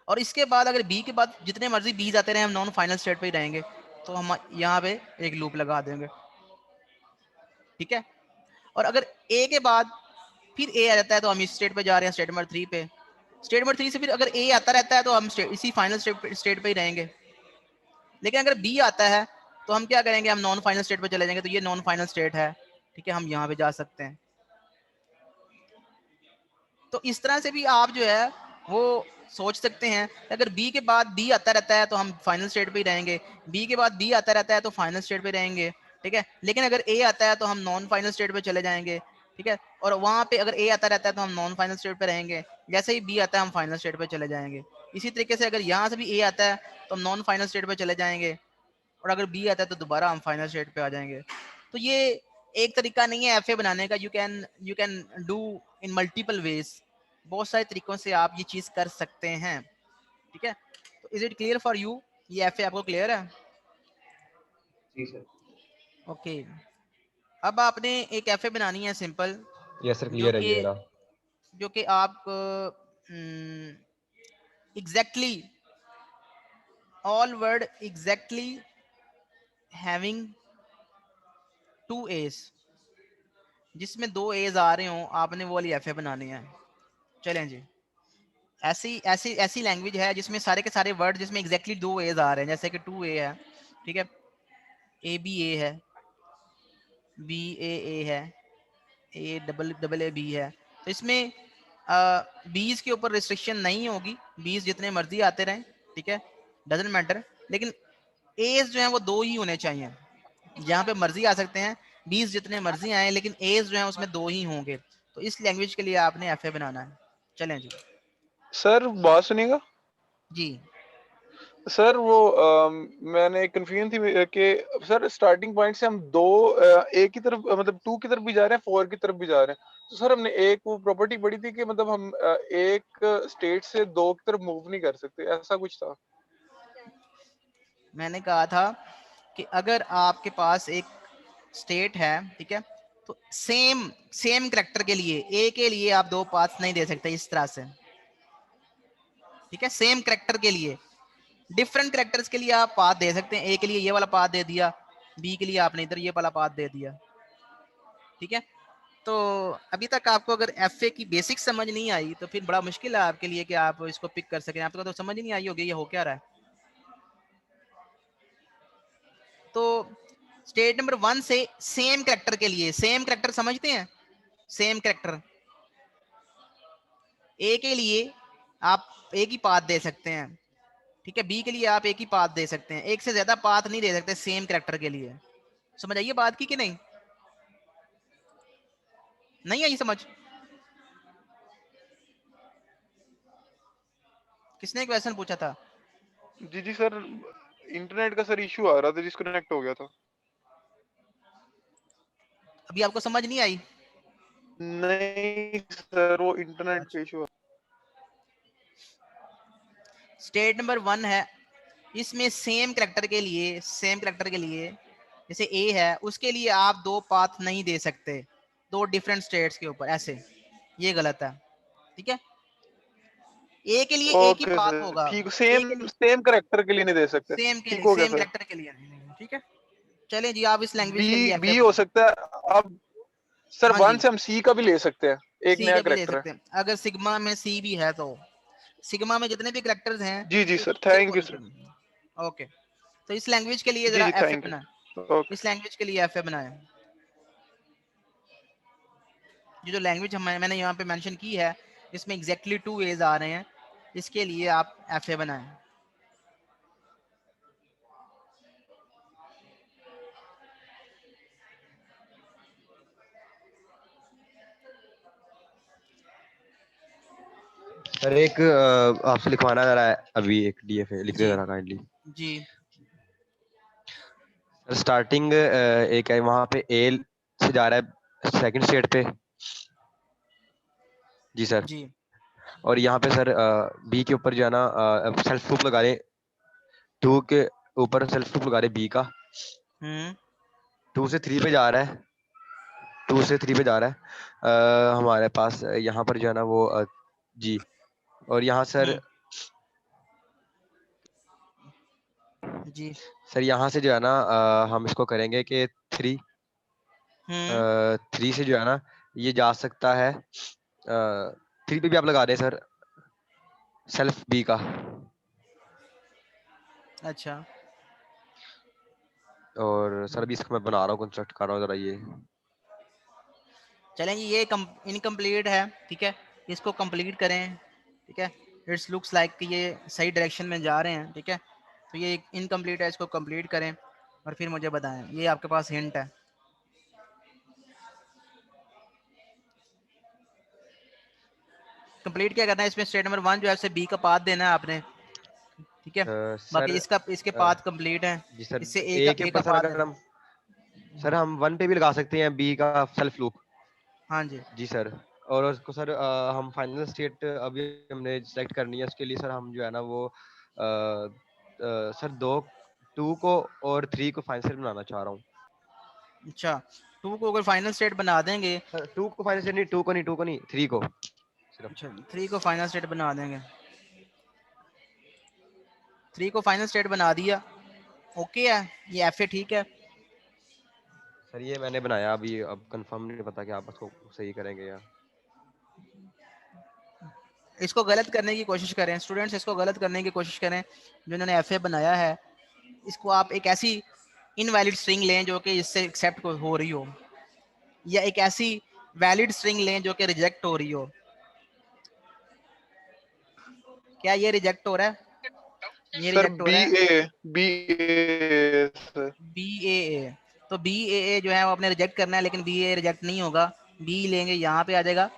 और इसके बाद अगर बी के बाद जितने मर्जी बीज आते रहे हम नॉन फाइनल स्टेट पे ही रहेंगे, तो हम यहाँ पे एक लूप लगा देंगे, ठीक है। और अगर ए के बाद फिर ए आ जाता है तो हम इस स्टेट पे जा रहे हैं, स्टेट नंबर 3 पे। स्टेट नंबर 3 से फिर अगर ए आता रहता है तो हम इसी फाइनल स्टेट पे ही रहेंगे। लेकिन अगर बी आता है तो हम क्या करेंगे, हम नॉन फाइनल स्टेट पे चले जाएंगे, तो ये नॉन फाइनल स्टेट है, ठीक है, हम यहाँ पे जा सकते हैं। तो इस तरह से भी आप जो है वो सोच सकते हैं, अगर बी के बाद बी आता रहता है तो हम फाइनल स्टेट पे ही रहेंगे, बी के बाद बी आता रहता है तो फाइनल स्टेट पे रहेंगे, ठीक है। लेकिन अगर ए आता है तो हम नॉन फाइनल स्टेट पे चले जाएंगे, ठीक है। और वहाँ पे अगर ए आता रहता है तो हम नॉन फाइनल स्टेट पे रहेंगे, जैसे ही बी आता है हम फाइनल स्टेट पे चले जाएंगे। इसी तरीके से अगर यहाँ से भी ए आता है तो हम नॉन फाइनल स्टेट पे चले जाएंगे, और अगर बी आता है तो दोबारा हम फाइनल स्टेट पे आ जाएंगे। तो ये एक तरीका नहीं है एफ ए बनाने का, you can do in multiple ways, बहुत सारे तरीकों से आप ये चीज कर सकते हैं, ठीक है। तो is it clear for you, ये एफ ए आपको क्लियर है? जी सर। ओके, अब आपने एक एफ ए बनानी है सिंपल, यस सर, जो क्लियर है कि ये मेरा। आप exactly all word exactly having 2 A's, जिसमें 2 एज आ रहे हो, आपने वो वाली एफ ए बनानी है। चलें जी, ऐसी ऐसी ऐसी लैंग्वेज है जिसमें सारे के सारे वर्ड जिसमें एग्जैक्टली 2 एज आ रहे हैं, जैसे कि 2 ए है, ठीक है, ए बी ए है, बी ए है, A double double A B है। तो इसमें बीज के ऊपर रिस्ट्रिक्शन नहीं होगी, बीज जितने मर्जी आते रहें, ठीक है, डजेंट मैटर। लेकिन एज जो है वो 2 ही होने चाहिए, जहाँ पे मर्जी आ सकते हैं बीज जितने मर्जी आए, लेकिन एज जो है उसमें 2 ही होंगे। तो इस लैंग्वेज के लिए आपने एफ ए बनाना है। चलें जी। सर बात सुनिएगा। जी सर वो मैंने एक कंफ्यूजन थी कि सर स्टार्टिंग पॉइंट से हम दो ए की तरफ मतलब 2 की तरफ भी जा रहे हैं, 4 की तरफ भी जा रहे हैं। तो सर हमने एक वो प्रॉपर्टी पढ़ी थी कि मतलब हम एक स्टेट से 2 की तरफ मूव नहीं कर सकते, ऐसा कुछ था। मैंने कहा था कि अगर आपके पास एक स्टेट है, ठीक है, तो सेम सेम करेक्टर के लिए ए के लिए आप 2 पाथ्स नहीं दे सकते इस तरह से, ठीक है। सेम करेक्टर के लिए डिफरेंट करेक्टर्स के लिए आप पाथ दे सकते हैं, ए के लिए ये वाला पाथ दे दिया, बी के लिए आपने इधर ये वाला पाथ दे दिया, ठीक है। तो अभी तक आपको अगर एफ ए की बेसिक समझ नहीं आई तो फिर बड़ा मुश्किल है आपके लिए कि आप इसको पिक कर सकें, आपको तो समझ ही नहीं आई होगी ये हो क्या रहा है। तो स्टेट नंबर 1 से सेम करेक्टर के लिए, सेम करेक्टर समझते हैं, सेम करेक्टर ए के लिए आप एक ही पाथ दे सकते हैं, ठीक है, बी के लिए आप एक ही पाथ दे सकते हैं, एक से ज्यादा पाथ नहीं दे सकते सेम करेक्टर के लिए। समझ आइए बात की कि नहीं, नहीं आई समझ? किसने क्वेश्चन पूछा था? जी जी सर, इंटरनेट का सर इशू आ रहा था, डिस्कनेक्ट हो गया था। अभी आपको समझ नहीं आई? नहीं सर, वो इंटरनेट का अच्छा, इशू। स्टेट नंबर 1 है, इसमें सेम करेक्टर के लिए, सेम करेक्टर के लिए जैसे ए है उसके लिए आप 2 पाथ नहीं दे सकते 2 डिफरेंट स्टेट्स के ऊपर, ऐसे ये गलत है, ठीक है। ए के लिए एक ही ओके पाथ सर, होगा, ठीक, ए सेम के लिए सेम करेक्टर के लिए नहीं दे सकते। सेम के ठीक लिए, हो गया सेम सर। करेक्टर के लिए नहीं, ठीक है। चलें जी, आप इस लैंग्वेज के लिए बी एफ ए बी हो बनाएं। सकता है। अब सर हाँ 1 जी, से हम सी का भी ले सकते हैं, एक सी नया का भी ले करेक्टर है। सकते हैं, अगर सिग्मा में सी भी है तो। सिग्मा में जितने भी करेक्टर्स हैं जी जी वो सर, सेम थैंक यू होने सर। चाहिए। ओके, तो इस लैंग्वेज के लिए जी जरा जी एफ ए थैंक बनाएं, यू। ओके। इस लैंग्वेज के लिए एफ ए बनाएं। ये जो लैंग्वेज मैंने यहाँ पे मेंशन की है इसमें एग्जैक्टली 2 वेज आ रहे हैं, इसके लिए आप एफ ए बनाएं। सर एक आपसे लिखवाना जरा है अभी, एक डीएफए लिख दे जी जरा काइंडली। जी स्टार्टिंग एक है वहां पे ए से जा रहा है सेकंड स्टेट पे। जी सर। जी और यहाँ पे सर बी के ऊपर जो है ना सेल्फ प्रूफ लगा रहे, 2 के ऊपर सेल्फ प्रूफ लगा रहे बी का। 2 से 3 पे जा रहा है, 2 से 3 पे जा रहा है हमारे पास यहाँ पर जो है ना वो जी। और यहाँ सर जी यहाँ से जो है ना हम इसको करेंगे कि 3 3 से जो है ना ये जा सकता है 3 पे भी आप लगा दें सर सेल्फ बी का। अच्छा और सर अभी इसको मैं बना रहा हूँ, कंस्ट्रक्ट कर रहा हूँ जरा ये। चलें जी, ये इनकम्प्लीट है, ठीक है, इसको कंप्लीट करें, ठीक है। इट्स लुक्स लाइक कि ये सही डायरेक्शन में जा रहे हैं, ठीक है। तो ये इनकम्प्लीट है, इसको कंप्लीट करें और फिर मुझे बताएं। ये आपके पास हिंट है। कंप्लीट क्या करना है इसमें, स्टेट नंबर 1 जो है उसे बी का पाथ देना है आपने, ठीक है। बाकी सर इसके पाथ कंप्लीट है, जी सर इससे ए के ए ऊपर का सर पाथ अगर देना हम है। सर हम 1 पे भी लगा सकते हैं बी का सेल्फ लूप। हाँ जी जी सर। और उसको सर हम फाइनल स्टेट अभी हमने सेलेक्ट करनी है, उसके लिए सर हम जो है ना वो सर 2 को और 3 को फाइनल स्टेट बनाना चाह रहा हूँ। अच्छा, 2 को अगर फाइनल स्टेट बना देंगे, सर 2 को फाइनल स्टेट नहीं, 2 को नहीं 3 को सिर्फ। अच्छा 3 को फाइनल स्टेट बना देंगे, 3 को फाइनल स्टेट बना दिया, ओके है, ये एफ ए ठीक है। सर ये मैंने बनाया अभी, अब कंफर्म नहीं पता कि आप उसको सही करेंगे या। इसको गलत करने की कोशिश करें स्टूडेंट्स, इसको गलत करने की कोशिश करें। जो इन्होंने एफ ए बनाया है, इसको आप एक ऐसी इनवैलिड स्ट्रिंग लें जो कि इससे एक्सेप्ट हो रही हो, या एक ऐसी वैलिड स्ट्रिंग लें जो कि रिजेक्ट हो रही हो। क्या ये रिजेक्ट हो रहा है? ये सर रिजेक्ट हो बी रहा है। A B A sir. B A, तो बी ए जो है वो आपने रिजेक्ट करना है, लेकिन बी ए रिजेक्ट नहीं होगा। बी लेंगे यहाँ पे आ जाएगा,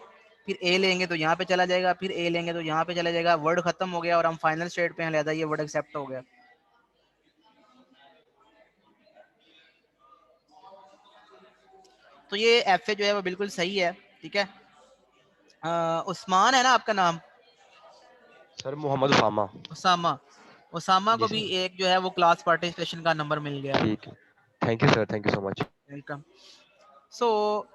फिर ए लेंगे तो यहाँ पे चला जाएगा, फिर ए लेंगे तो यहाँ पे चला जाएगा, वर्ड खत्म हो गया और हम फाइनल स्टेट पे हैं, लिहाजा ये वर्ड एक्सेप्ट हो गया। तो ये एफ ए जो है वो बिल्कुल सही है, ठीक है। उस्मान है ना आपका नाम? सर मोहम्मद उसामा। उसामा, उसामा जी को भी सर एक जो है वो क्लास पार्टिसिपेशन का नंबर मिल गया। ठीक है, thank you sir, thank you so much. Welcome. So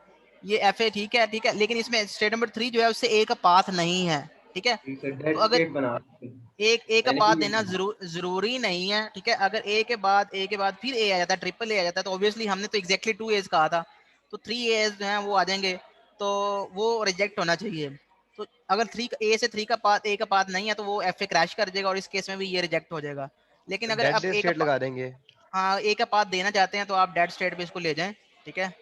ये एफ ए ठीक है, ठीक है, लेकिन इसमें स्टेट नंबर 3 जो है उससे ए का पाथ नहीं है, ठीक है। ठीक है, तो डेड अगर स्टेट बना सकते हैं। ए का मैंने पाथ भी देना यही जरूरी नहीं है, ठीक है। अगर ए के बाद फिर ए आ जाता है, ट्रिपल ए आ जाता है, तो ऑब्वियसली हमने तो एग्जैक्टली 2 एज कहा था, तो 3 एज जो है वो आ जाएंगे, तो वो रिजेक्ट होना चाहिए। तो अगर 3 ए से 3 का पाथ ए का पाथ नहीं है तो वो एफ ए क्रैश कर देगा और इस केस में भी ये रिजेक्ट हो जाएगा। लेकिन अगर डेड आप ए स्टेट का लगा देंगे। हाँ ए का पाथ देना चाहते हैं तो आप डेड स्टेट पे इसको ले जाएं, ठीक है।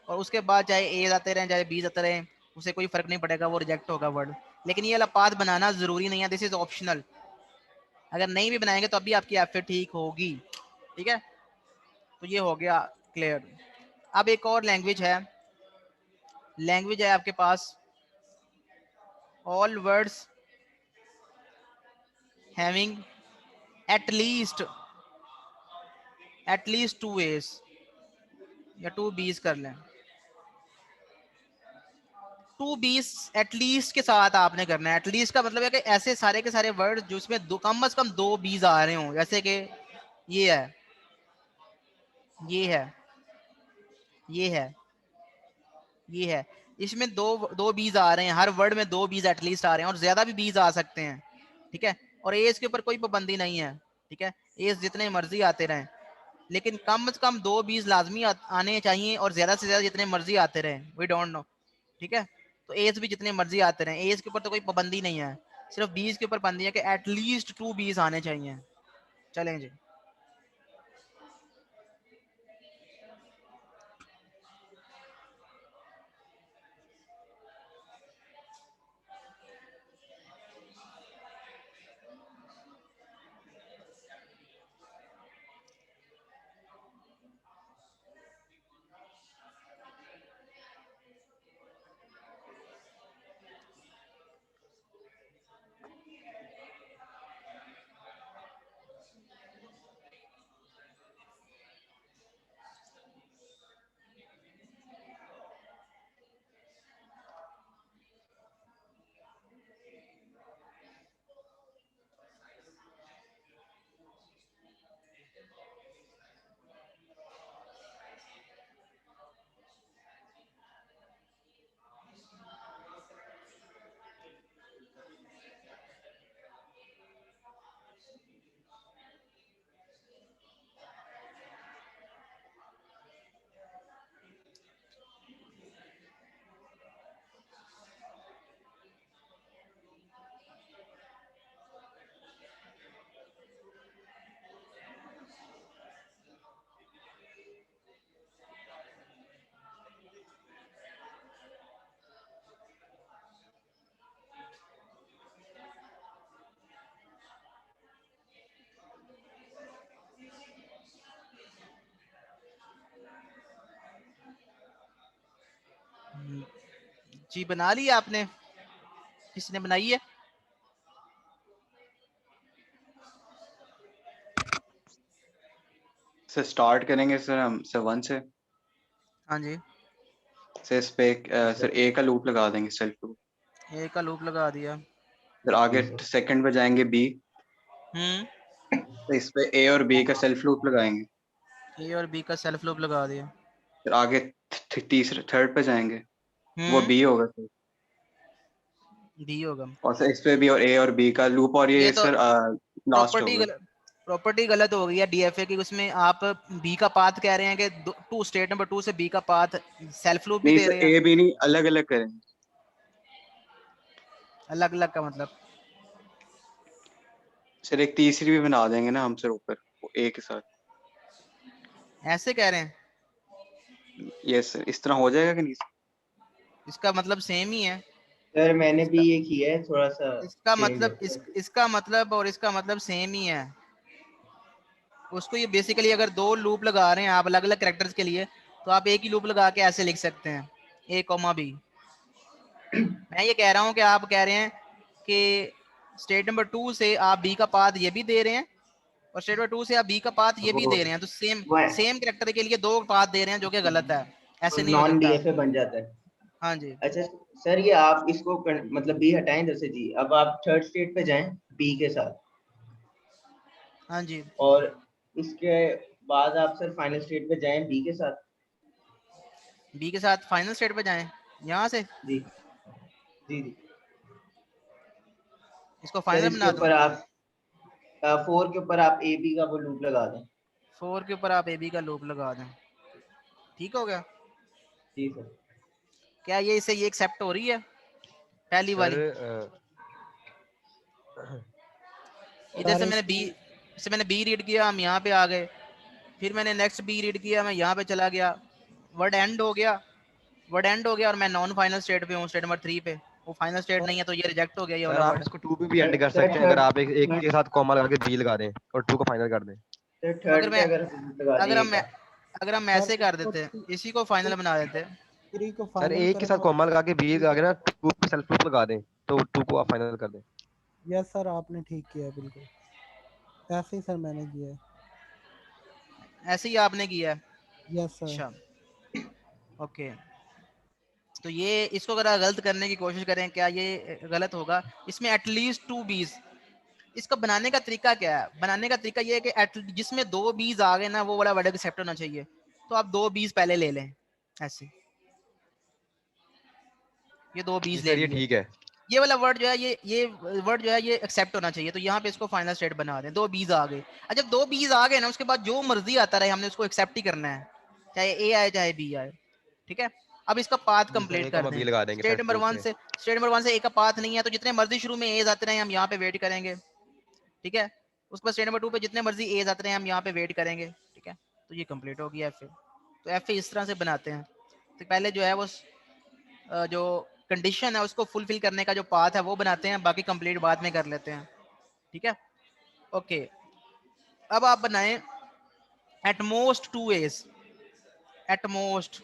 और उसके बाद चाहे ए आते रहें चाहे बी आते रहें, उसे कोई फर्क नहीं पड़ेगा, वो रिजेक्ट होगा वर्ड। लेकिन ये वाला पाथ बनाना जरूरी नहीं है, दिस इज ऑप्शनल। अगर नहीं भी बनाएंगे तो अभी आपकी एफ ठीक होगी, ठीक है। तो ये हो गया क्लियर। अब एक और लैंग्वेज है, लैंग्वेज है आपके पास all words having at least 2 A's या 2 बीज कर लें। 2 बीज एटलीस्ट के साथ आपने करना है। एटलीस्ट का मतलब है कि ऐसे सारे के सारे वर्ड जिसमें कम से कम 2 बीज आ रहे हो, जैसे कि ये है, ये है, ये है, ये है, इसमें दो बीज आ रहे हैं, हर वर्ड में 2 बीज एटलीस्ट आ रहे हैं, और ज्यादा भी बीज आ सकते हैं, ठीक है। और एज के ऊपर कोई पाबंदी नहीं है, ठीक है, एज जितने मर्जी आते रहें, लेकिन कम से कम 2 बीज लाजमी आने चाहिए, और ज्यादा से ज्यादा जितने मर्जी आते रहें, वी डोंट नो, ठीक है। तो एज भी जितने मर्जी आते रहें, एज के ऊपर तो कोई पाबंदी नहीं है, सिर्फ बीज के ऊपर पाबंदी है कि एटलीस्ट 2 बीज आने चाहिए। चलें जी। जी बना लिया आपने, किसने बनाई है? सर स्टार्ट करेंगे सर हम सर 1 से। हाँ जी, सर इस पे सर ए का लूप लगा देंगे, सेल्फ लूप। ए का लूप लगा दिया। फिर आगे जी सर। सेकंड पे जाएंगे बी, हम्म, तो इस पे ए और बी का सेल्फ लूप लगाएंगे। ए और बी का सेल्फ लूप लगा दिया। फिर आगे तीसरे थर्ड पे जाएंगे, वो हम्म, बी होगा सर। डी होगा। और सर इस पे भी और ए और बी का लूप, और ये ये तो सर लास्ट प्रॉपर्टी होगा। प्रॉपर्टी गलत हो गई है डीएफए की। उसमें आप बी का पाथ कह रहे हैं कि टू स्टेट नंबर 2 से बी का पाथ सेल्फ लूप भी नहीं दे सर, रहे हैं। ए बी नहीं, अलग अलग करेंगे। अलग अलग का मतलब? सर एक तीसरी भी बना देंगे ना हम सर ऊपर, वो ए के साथ। ऐसे कह रहे हैं? यस सर, इस तरह हो जाएगा कि नहीं सर? इसका मतलब सेम ही है। सर मैंने भी इसका ये किया है, थोड़ा सा इसका चेंज है मतलब इसका मतलब और इसका मतलब सेम ही है। उसको ये बेसिकली अगर दो लूप लगा रहे हैं आप अलग अलग कैरेक्टर्स के लिए, तो आप एक ही लूप लगा के ऐसे लिख सकते हैं, ए कॉमा बी। मैं ये कह रहा हूँ कि आप कह रहे हैं कि स्टेट नंबर 2 से आप बी का पाथ ये भी दे रहे हैं, और स्टेट नंबर 2 से आप बी का पाथ ये भी वो दे रहे हैं, तो सेम वो सेम कैरेक्टर के लिए दो पाथ दे रहे हैं, जो कि गलत है। ऐसे नहीं हो नॉन सकता। डीएफए बन जाता है। हाँ जी, अच्छा सर, ये आप इसको मतलब बी हटाएं जैसे जी, अब आप थर्ड स्टेट पे जाएं बी के साथ, हाँ जी। और इसके बाद आप सर फाइनल स्टेट पे जाएं बी के साथ। बी के साथ फाइनल स्टेट पे जाएं यहाँ से, जी जी जी। इसको सर फाइनल इसके बना दूं। ऊपर आप 4 के ऊपर आप ए बी का वो लूप लगा दें। 4 के ऊपर आप ए बी का लूप लगा दें, ठीक हो गया? जी सर। क्या ये इसे ये एक्सेप्ट हो रही है पहली सर वाली? इधर सर से इसकी मैंने बी रीड किया, हम यहाँ पे आ गए। फिर मैंने नेक्स्ट बी रीड किया, मैं यहाँ पे चला गया, वर्ड एंड हो गया। वर्ड एंड हो गया और मैं नॉन फाइनल स्टेट पे हूँ, स्टेट नंबर 3 पे। वो फाइनल स्टेट नहीं है, तो ये रिजेक्ट हो गया ये सर वाला आप वर्ड। इसको टू पे भी एंड सर कर सर सकते हैं, अगर थर्ड आप एक के साथ कॉमा लगा के बी लगा दें और टू को फाइनल कर दें। सर अगर थर्ड पे मैं अगर लूप लगा दें अगर ए हम का। अगर हम सर ऐसे कर इसको देते, इसी को फाइनल बना देते। 3 को सर फाइनल एक के साथ करना कॉमा लगा के बी ठीक लगा है। के ना टू पे सेल्फ लूप लगा दें, तो टू को आप फाइनल कर दें। यस सर, आपने ठीक किया है, बिल्कुल ऐसे ही सर मैंने किया है। ऐसे ही आपने किया है? Yes sir. अच्छा, ओके। तो ये इसको अगर आप गलत करने की कोशिश करें, क्या ये गलत होगा? इसमें एटलीस्ट 2 बीज। इसको बनाने का तरीका क्या है? बनाने का तरीका ये है कि जिसमें 2 बीज आ गए ना, वो वाला वर्ड एक्सेप्ट होना चाहिए। तो आप 2 बीज पहले ले लें ऐसे, ये 2 जी बीज ले सर ये लिए। ठीक है। ये वाला वर्ड जो है, ये वर्ड जो है ये एक्सेप्ट होना चाहिए, तो यहाँ पे इसको फाइनल स्टेट बना दें। 2 बीज आ गए। अच्छा, जब 2 बीज आ गए ना, उसके बाद जो मर्जी आता रहे, हमने उसको एक्सेप्ट ही करना है, चाहे ए आए चाहे बी आए, ठीक है? अब इसका पाथ जी सर कंप्लीट एक कर कॉमा दें। बी लगा देंगे स्टेट सेल्फ नंबर लूप 1 पे। से स्टेट नंबर 1 से ए का पाथ नहीं है, तो जितने मर्जी शुरू में एज आते रहे हम यहाँ पे वेट करेंगे, ठीक है? उसके बाद स्टेट नंबर 2 पे जितने मर्जी एज आते रहे हम यहाँ पे वेट करेंगे, ठीक है? तो ये कंप्लीट हो गया एफ ए। तो एफ ए इस तरह से बनाते हैं। तो पहले जो है वो जो कंडीशन है उसको फुलफिल करने का जो पाथ है वो बनाते हैं, बाकी कंप्लीट बाद में कर लेते हैं, ठीक है? ओके, अब आप बनाएं at most 2 A's, at most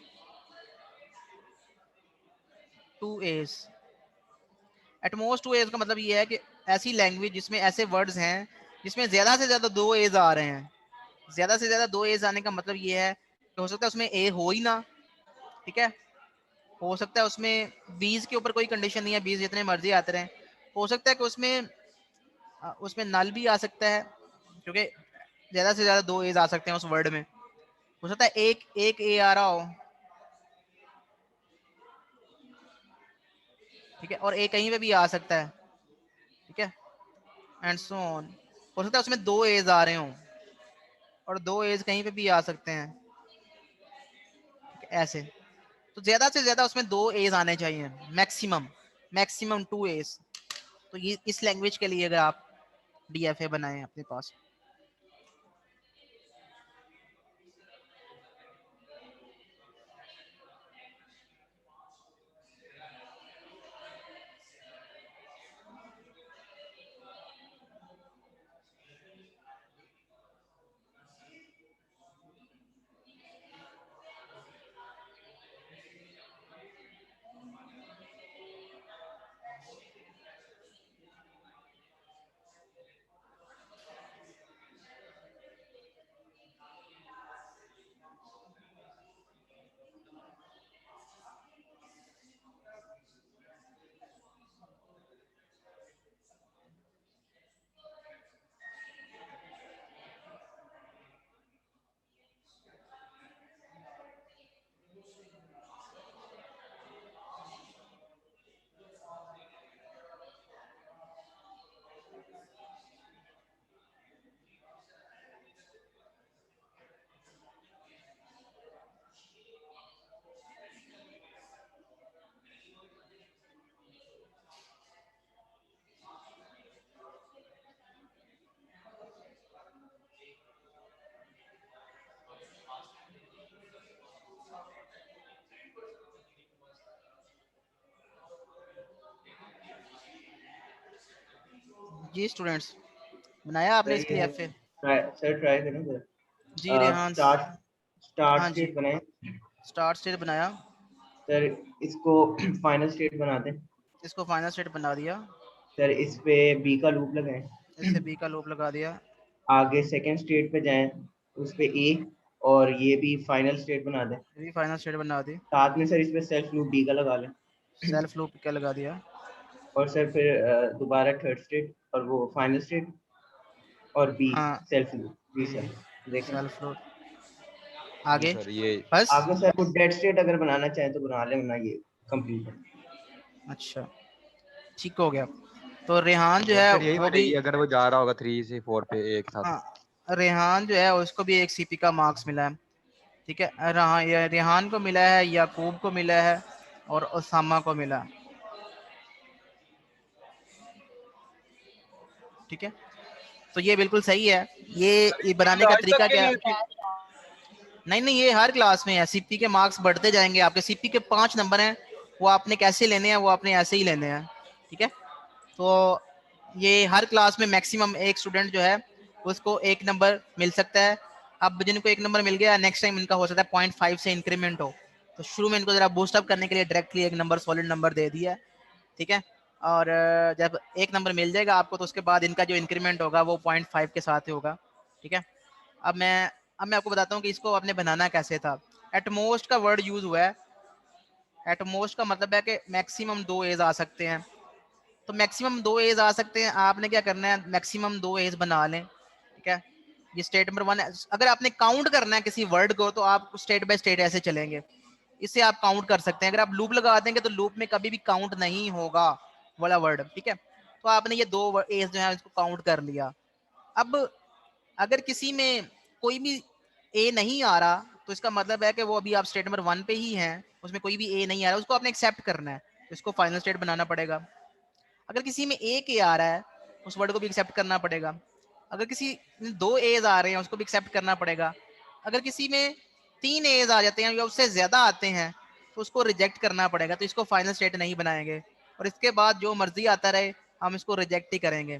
2 A's. At most 2 A's का मतलब ये है कि ऐसी लैंग्वेज जिसमें ऐसे वर्ड्स हैं जिसमें ज्यादा से ज्यादा 2 एज आ रहे हैं। ज्यादा से ज्यादा 2 एज आने का मतलब ये है कि हो सकता है उसमें ए हो ही ना, ठीक है? हो सकता है उसमें बीज के ऊपर कोई कंडीशन नहीं है, बीज जितने मर्जी आते रहे। हो सकता है कि उसमें उसमें नल भी आ सकता है, क्योंकि ज्यादा से ज्यादा 2 एज आ सकते हैं उस वर्ड में। हो सकता है एक एक ए आ रहा हो, ठीक है? और ए कहीं पे भी आ सकता है, ठीक है? And so on. हो सकता है उसमें 2 एज आ रहे हों, और 2 एज कहीं पे भी आ सकते हैं, ठीक है? ऐसे। तो ज्यादा से ज्यादा उसमें 2 एज आने चाहिए, मैक्सिमम मैक्सिमम 2 एज। तो ये इस लैंग्वेज के लिए अगर आप डीएफए बनाएं अपने पास। जी स्टूडेंट्स, बनाया आपने सर इसके ये लिए एफए? सर ट्राई करें जरा। जी रेहान। स्टार्ट हाँ जी, स्टेट बनाए स्टार्ट स्टेट बनाया, सर, इसको फाइनल स्टेट बना दें इसको फाइनल स्टेट बना दिया, सर, इस पे बी का लूप लगाएं, इससे बी का लूप लगा दिया, आगे सेकंड स्टेट पे जाएं, उस पे ए, और ये भी फाइनल स्टेट बना दें, ये भी फाइनल स्टेट बना दी, साथ में सर इस पे सेल्फ लूप बी का लगा लें, सेल्फ लूप क्या लगा दिया, और सर फिर दोबारा थर्ड स्टेट और वो फाइनल स्टेट और बी हाँ सेल्फ लूप बी सेल्फ देखें। Self loop. जी आगे सर ये बस। आगे सर कुछ डेड स्टेट अगर बनाना चाहें तो बना लें, वरना ये कंप्लीट है। अच्छा ठीक हो गया। तो रेहान जो है सर यही वो भी, बनेगी अगर वो जा रहा होगा 3 से 4 पे एक साथ। हाँ रेहान जो है उसको भी एक सीपी का मार्क्स मिला है, ठीक है। रेहान को मिला है, याकूब को मिला है और ओसामा को मिला है, ठीक है। तो ये बिल्कुल सही है। ये बनाने का आज तक तरीका के क्या? नहीं थी। नहीं नहीं, ये हर क्लास में है, सीपी के मार्क्स बढ़ते जाएंगे। आपके सीपी के 5 नंबर हैं, वो आपने कैसे लेने हैं, वो आपने ऐसे ही लेने हैं, ठीक है। तो ये हर क्लास में मैक्सिमम एक स्टूडेंट जो है उसको 1 नंबर मिल सकता है। अब जिनको 1 नंबर मिल गया, नेक्स्ट टाइम इनका हो सकता है 0.5 से इंक्रीमेंट हो। तो शुरू में इनको जरा बूस्ट अप करने के लिए डायरेक्टली 1 नंबर सॉलिड नंबर दे दिया है, ठीक है। और जब 1 नंबर मिल जाएगा आपको, तो उसके बाद इनका जो इंक्रीमेंट होगा वो 0.5 के साथ ही होगा, ठीक है। अब मैं आपको बताता हूँ कि इसको आपने बनाना कैसे था। एटमोस्ट का वर्ड यूज हुआ है। एटमोस्ट का मतलब है कि मैक्सिमम 2 एज आ सकते हैं। तो मैक्सिमम 2 एज आ सकते हैं, आपने क्या करना है, मैक्सिमम 2 एज बना लें, ठीक है। ये स्टेट नंबर 1 है। अगर आपने काउंट करना है किसी वर्ड को, तो आप स्टेट बाय स्टेट ऐसे चलेंगे, इससे आप काउंट कर सकते हैं। अगर आप लूप लगा देंगे तो लूप में कभी भी काउंट नहीं होगा वाला वर्ड, ठीक है। तो आपने ये 2 एज जो है इसको काउंट कर लिया। अब अगर किसी में कोई भी ए नहीं आ रहा, तो इसका मतलब है कि वो अभी आप स्टेट नंबर 1 पे ही हैं, उसमें कोई भी ए नहीं आ रहा, उसको आपने एक्सेप्ट करना है, तो इसको फाइनल स्टेट बनाना पड़ेगा। अगर किसी में ए के आ रहा है, उस वर्ड को भी एक्सेप्ट करना पड़ेगा। अगर किसी में 2 एज आ रहे हैं, उसको भी एक्सेप्ट करना पड़ेगा। अगर किसी में 3 एज आ जाते हैं या उससे ज्यादा आते हैं, तो उसको रिजेक्ट करना पड़ेगा। तो इसको फाइनल स्टेट नहीं बनाएंगे, और इसके बाद जो मर्जी आता रहे हम इसको रिजेक्ट ही करेंगे,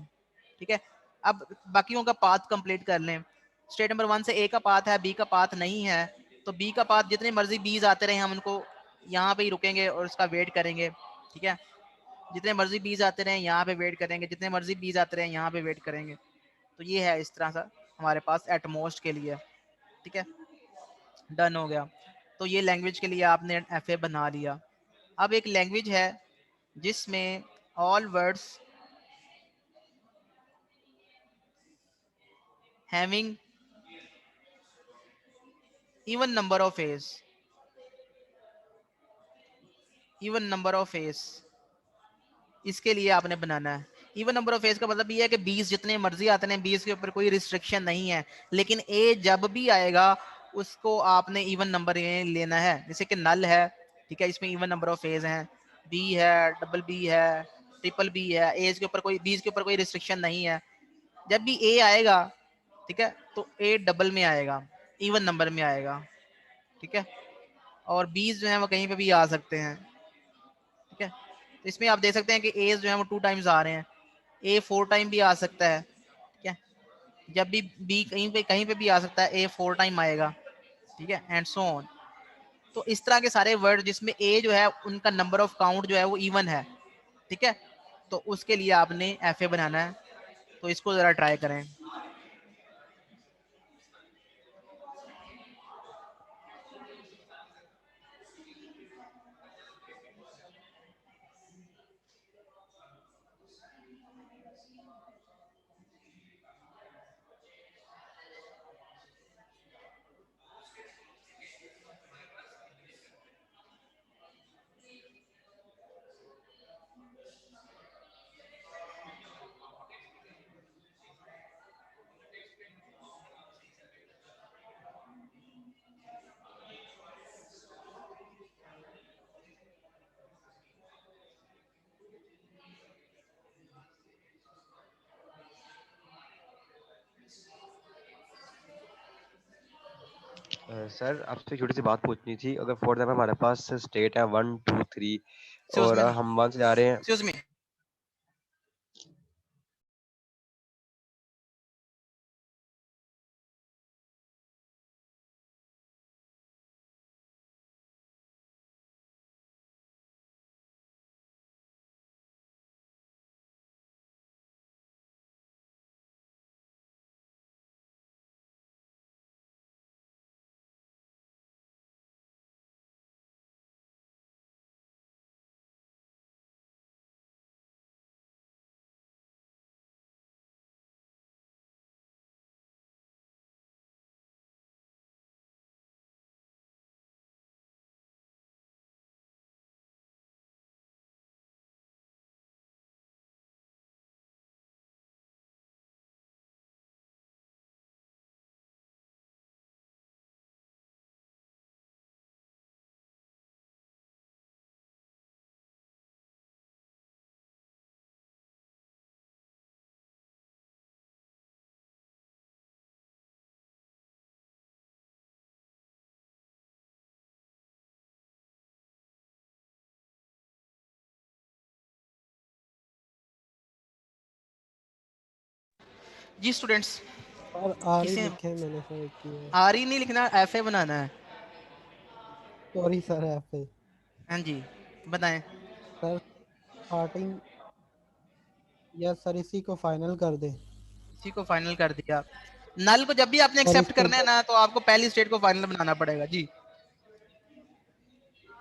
ठीक है। अब बाकियों का पाथ कंप्लीट कर लें। स्टेट नंबर 1 से ए का पाथ है, बी का पाथ नहीं है, तो बी का पाथ जितने मर्जी बीज आते रहे हम उनको यहाँ पे ही रुकेंगे और उसका वेट करेंगे, ठीक है। जितने मर्जी बीज आते रहे यहाँ पे वेट करेंगे, जितने मर्जी बीज आते रहे यहाँ पे वेट करेंगे। तो ये है इस तरह सा हमारे पास एटमोस्ट के लिए, ठीक है। डन हो गया। तो ये लैंग्वेज के लिए आपने एफ बना लिया। अब एक लैंग्वेज है जिसमें all words having even number of A's, even number of A's, इसके लिए आपने बनाना है। इवन नंबर ऑफ एज का मतलब ये है कि 20 जितने मर्जी आते हैं, 20 के ऊपर कोई रिस्ट्रिक्शन नहीं है, लेकिन ए जब भी आएगा उसको आपने इवन नंबर लेना है। जैसे कि नल है, ठीक है, इसमें इवन नंबर ऑफ एज हैं, बी है, डबल बी है, ट्रिपल बी है, एज के ऊपर कोई 20 के ऊपर कोई रिस्ट्रिक्शन नहीं है। जब भी ए आएगा, ठीक है, तो ए डबल में आएगा, इवन नंबर में आएगा, ठीक है। और बीज जो है वो कहीं पे भी आ सकते हैं, ठीक है। तो इसमें आप देख सकते हैं कि एज जो है वो 2 टाइम्स आ रहे हैं, ए 4 टाइम भी आ सकता है, ठीक है। जब भी बी कहीं पे भी आ सकता है, ए 4 टाइम आएगा, ठीक है, एंड सो ऑन। तो इस तरह के सारे वर्ड जिसमें ए जो है उनका नंबर ऑफ काउंट जो है वो इवन है, ठीक है। तो उसके लिए आपने एफ बनाना है। तो इसको जरा ट्राई करें। सर आपसे छोटी सी बात पूछनी थी। अगर फॉर एग्जाम्पल हमारे पास स्टेट है 1 2 3 एक्सक्यूज और मी, हम 1 से जा रहे हैं। एक्सक्यूज मी, जी स्टूडेंट्स, और आर ही किसे लिखे मैंने सर किया। आर ही नहीं लिखना, एफ ए बनाना है। Sorry sir, F A. हाँ जी बताएं। सर स्टार्टिंग, या सर इसी को फाइनल कर दे। इसी को फाइनल कर दिया। नल को जब भी आपने सर एक्सेप्ट इसके करना है ऊपर, ना, तो आपको पहली स्टेट को फाइनल बनाना पड़ेगा जी।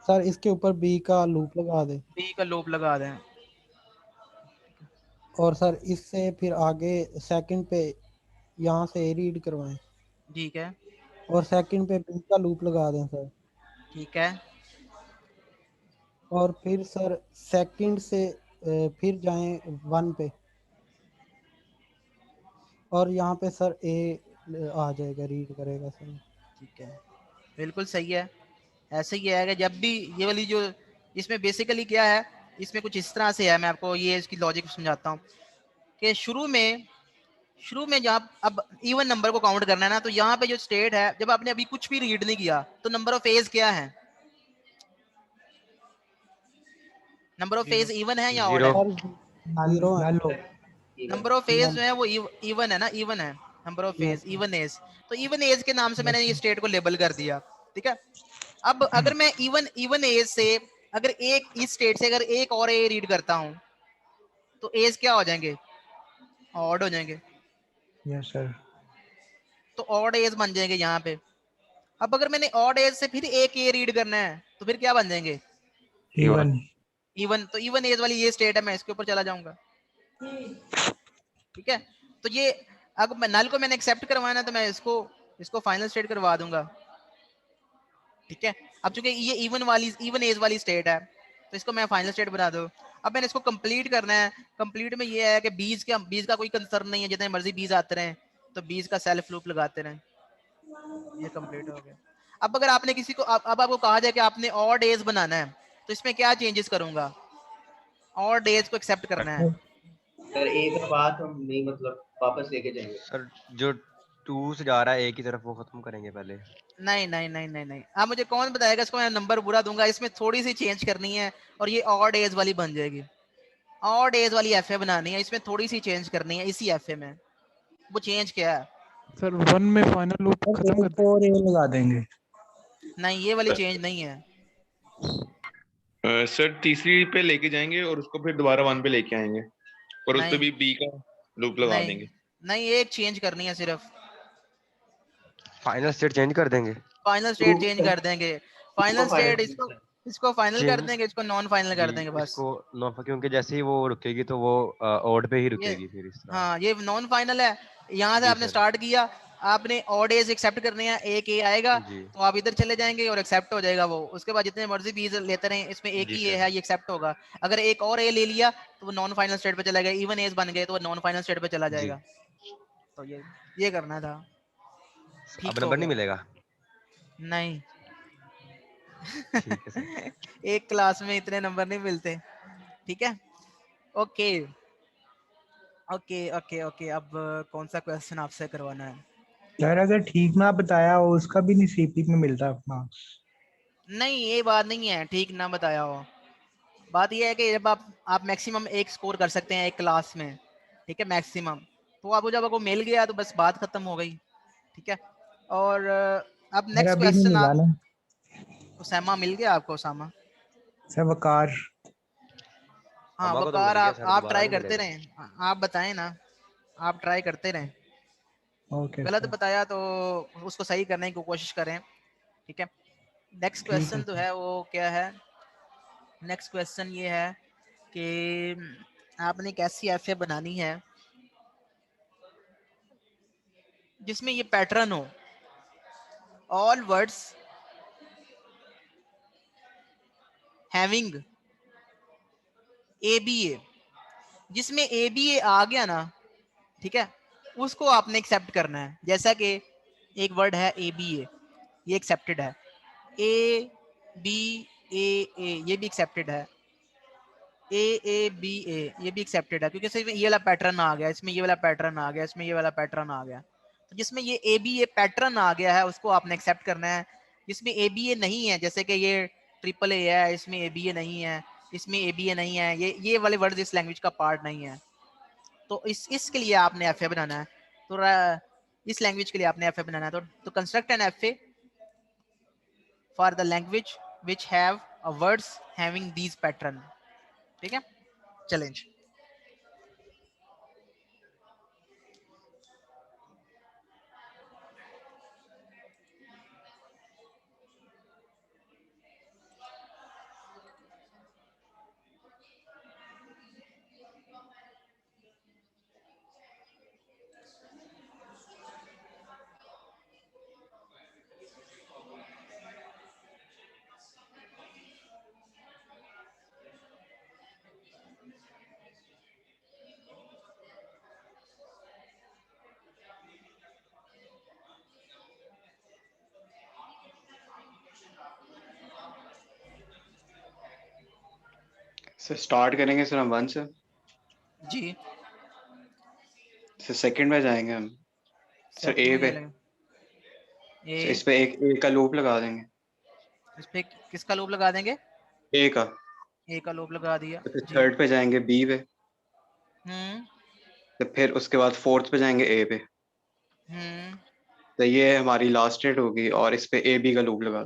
सर इसके ऊपर बी का लूप लगा दे। बी का लूप लगा दें। और सर इससे फिर आगे सेकंड पे यहाँ से ए रीड करवाएं। ठीक है और सेकंड पे बी का लूप लगा दें सर। ठीक है। और फिर सर सेकंड से फिर जाएं 1 पे, और यहाँ पे सर ए आ जाएगा, रीड करेगा सर। ठीक है बिल्कुल सही है। ऐसे ही है कि जब भी ये वाली जो इसमें बेसिकली क्या है, इसमें कुछ इस तरह से है, मैं आपको ये इसकी लॉजिक समझाता हूँ कि शुरू में जब अब इवन नंबर को काउंट करना है ना, तो यहाँ पे जो स्टेट है, जब आपने अभी कुछ भी रीड नहीं किया, तो नंबर ऑफ फेज क्या है? नंबर ऑफ फेज इवन है या ऑड है? सर जीरो है। नंबर ऑफ फेज जो है वो इवन है ना, इवन है number of phase, yes even A's. तो इवन एज के नाम से मैंने ये स्टेट को लेबल कर दिया, ठीक है। अब अगर मैं इवन एज से अगर एक इस स्टेट से अगर एक और ए रीड करता हूं, तो एज क्या हो जाएंगे? ऑड हो जाएंगे। Yes sir. तो ऑड एज बन जाएंगे यहाँ पे। अब अगर मैंने ऑड एज से फिर एक ए रीड करना है, तो फिर क्या बन जाएंगे? इवन। इवन। तो इवन एज वाली ये स्टेट है, मैं इसके ऊपर चला जाऊंगा, ठीक है। तो ये अगर मैं नल को मैंने एक्सेप्ट करवाना है, तो मैं इसको फाइनल स्टेट करवा दूंगा, ठीक है। अब चूंकि ये इवन एज वाली स्टेट है, तो इसको मैं फाइनल स्टेट बना दूं। अब मैंने इसको कंप्लीट करना है। कंप्लीट में ये है कि बीज का कोई कंसर्न नहीं है, जितने मर्जी बीज आते रहे, तो बीज का सेल्फ लूप लगाते रहे। ये कंप्लीट हो गया। अब अगर आपने किसी को अब आपको कहा जाए कि आपने और डेज बनाना है, तो इसमें क्या चेंजेस करूंगा? और डेज को एक्सेप्ट करना है। सर ए का बात हम नहीं मतलब वापस लेके जाएंगे। सर जो 2 से जा रहा है ए की तरफ, वो खत्म करेंगे पहले। नहीं नहीं नहीं नहीं नहीं, अब मुझे कौन बताएगा? इसको मैं नंबर बुरा दूंगा, इसमें थोड़ी सी चेंज करनी है, और ये और डेज वाली बन जाएगी। और डेज वाली एफए बनानी है, इसमें थोड़ी सी चेंज करनी है इसी एफए में। वो चेंज क्या है? सर 1 में फाइनल लूप खत्म कर और ए लगा देंगे। नहीं, ये वाली चेंज नहीं है। सर तीसरी पे लेके जाएंगे और उसको फिर दोबारा 1 पे लेके आएंगे और उस पे नहीं भी बी का लूप लगा नहीं देंगे। नहीं, एक चेंज करनी है सिर्फ। फाइनल स्टेट चेंज कर देंगे। फाइनल स्टेट चेंज कर देंगे। फाइनल स्टेट फाइनल इसको फाइनल कर चेंज देंगे, इसको नॉन फाइनल कर जी, देंगे बस। इसको नॉन, क्योंकि जैसे ही वो रुकेगी तो वो ऑड पे ही ये रुकेगी फिर इस तरह। हाँ, ये नॉन फाइनल है। यहाँ से जी आपने सर। स्टार्ट किया, आपने ऑड एज एक्सेप्ट करने हैं, एक ए आएगा, जी तो आप इधर चले जाएंगे और एक्सेप्ट हो जाएगा वो। उसके बाद जितने मर्जी बीज लेते रहे, इसमें एक जी ही ए सर। है, ये एक्सेप्ट होगा। अगर एक और ए ले लिया, तो वो नॉन फाइनल स्टेट पे चला गया। इवन एज बन गए तो वो नॉन फाइनल स्टेट पे चला जी। जाएगा। तो ये करना था। अब ठीक हो नंबर नहीं गया? मिलेगा। नहीं। ठीक है सर। एक क्लास में इतने नंबर नहीं मिलते, ठीक है। ओके ओके ओके ओके, अब कौन सा क्वेश्चन आपसे करवाना है? सर अगर ठीक ना बताया हो उसका भी नहीं सीपी में मिलता मार्क्स। नहीं, ये बात नहीं है ठीक ना बताया हो। बात ये है कि जब आप मैक्सिमम एक स्कोर कर सकते हैं एक क्लास में, ठीक है, मैक्सिमम। तो आपको जब आपको मिल गया तो बस बात खत्म हो गई, ठीक है। और अब सर नेक्स्ट अभी नहीं क्वेश्चन मिला आप, ना। उसामा मिल गया आपको? उसामा, सर वकार। हाँ अम्मा को तो वकार, मिल गया सर, आप दोबारा ट्राई नहीं करते मिलेगा। रहें, आप बताएं ना, आप ट्राई करते रहें। ओके गलत सर। बताया तो उसको सही करने की कोशिश करें, ठीक है। नेक्स्ट ठीक है क्वेश्चन जो है वो क्या है? नेक्स्ट क्वेश्चन ये है कि आपने एक ऐसी एफए बनानी है जिसमें ये पैटर्न हो, ऑल वर्ड्स हैविंग ABA। जिसमें ABA आ गया ना, ठीक है, उसको आपने एक्सेप्ट करना है। जैसा कि एक वर्ड है ABA, ये एक्सेप्टेड है। ABAA ये भी एक्सेप्टेड है। AABA ये भी एक्सेप्टेड है, क्योंकि इसमें ये वाला पैटर्न आ गया, इसमें ये वाला पैटर्न आ गया, इसमें ये वाला पैटर्न आ गया। तो जिसमें ये ABA पैटर्न आ गया है, उसको आपने एक्सेप्ट करना है। जिसमें ABA नहीं है, जैसे कि ये AAA है, इसमें ABA नहीं है, इसमें ABA नहीं है, ये वाले वर्ड इस लैंग्वेज का पार्ट नहीं है, तो इसके लिए आपने एफए बनाना है। तो इस लैंग्वेज के लिए आपने एफ ए बनाना है, तो construct N F A for the language which have a words having these pattern. ठीक है, चैलेंज। सर स्टार्ट करेंगे सर हम 1 से। जी सर सेकंड में जाएंगे हम। सर सेकंड ए में पे। क्या लगे? सर इस पे एक का लूप लगा देंगे। इस पे किसका लूप लगा देंगे? ए का। ए का लूप लगा दिया तो फिर जी। थर्ड पे जाएंगे बी पे। हम्म तो फिर उसके बाद फोर्थ पे जाएंगे ए पे। हम्म तो ये हमारी लास्ट स्टेट होगी और इस पे ए बी का लूप लगा।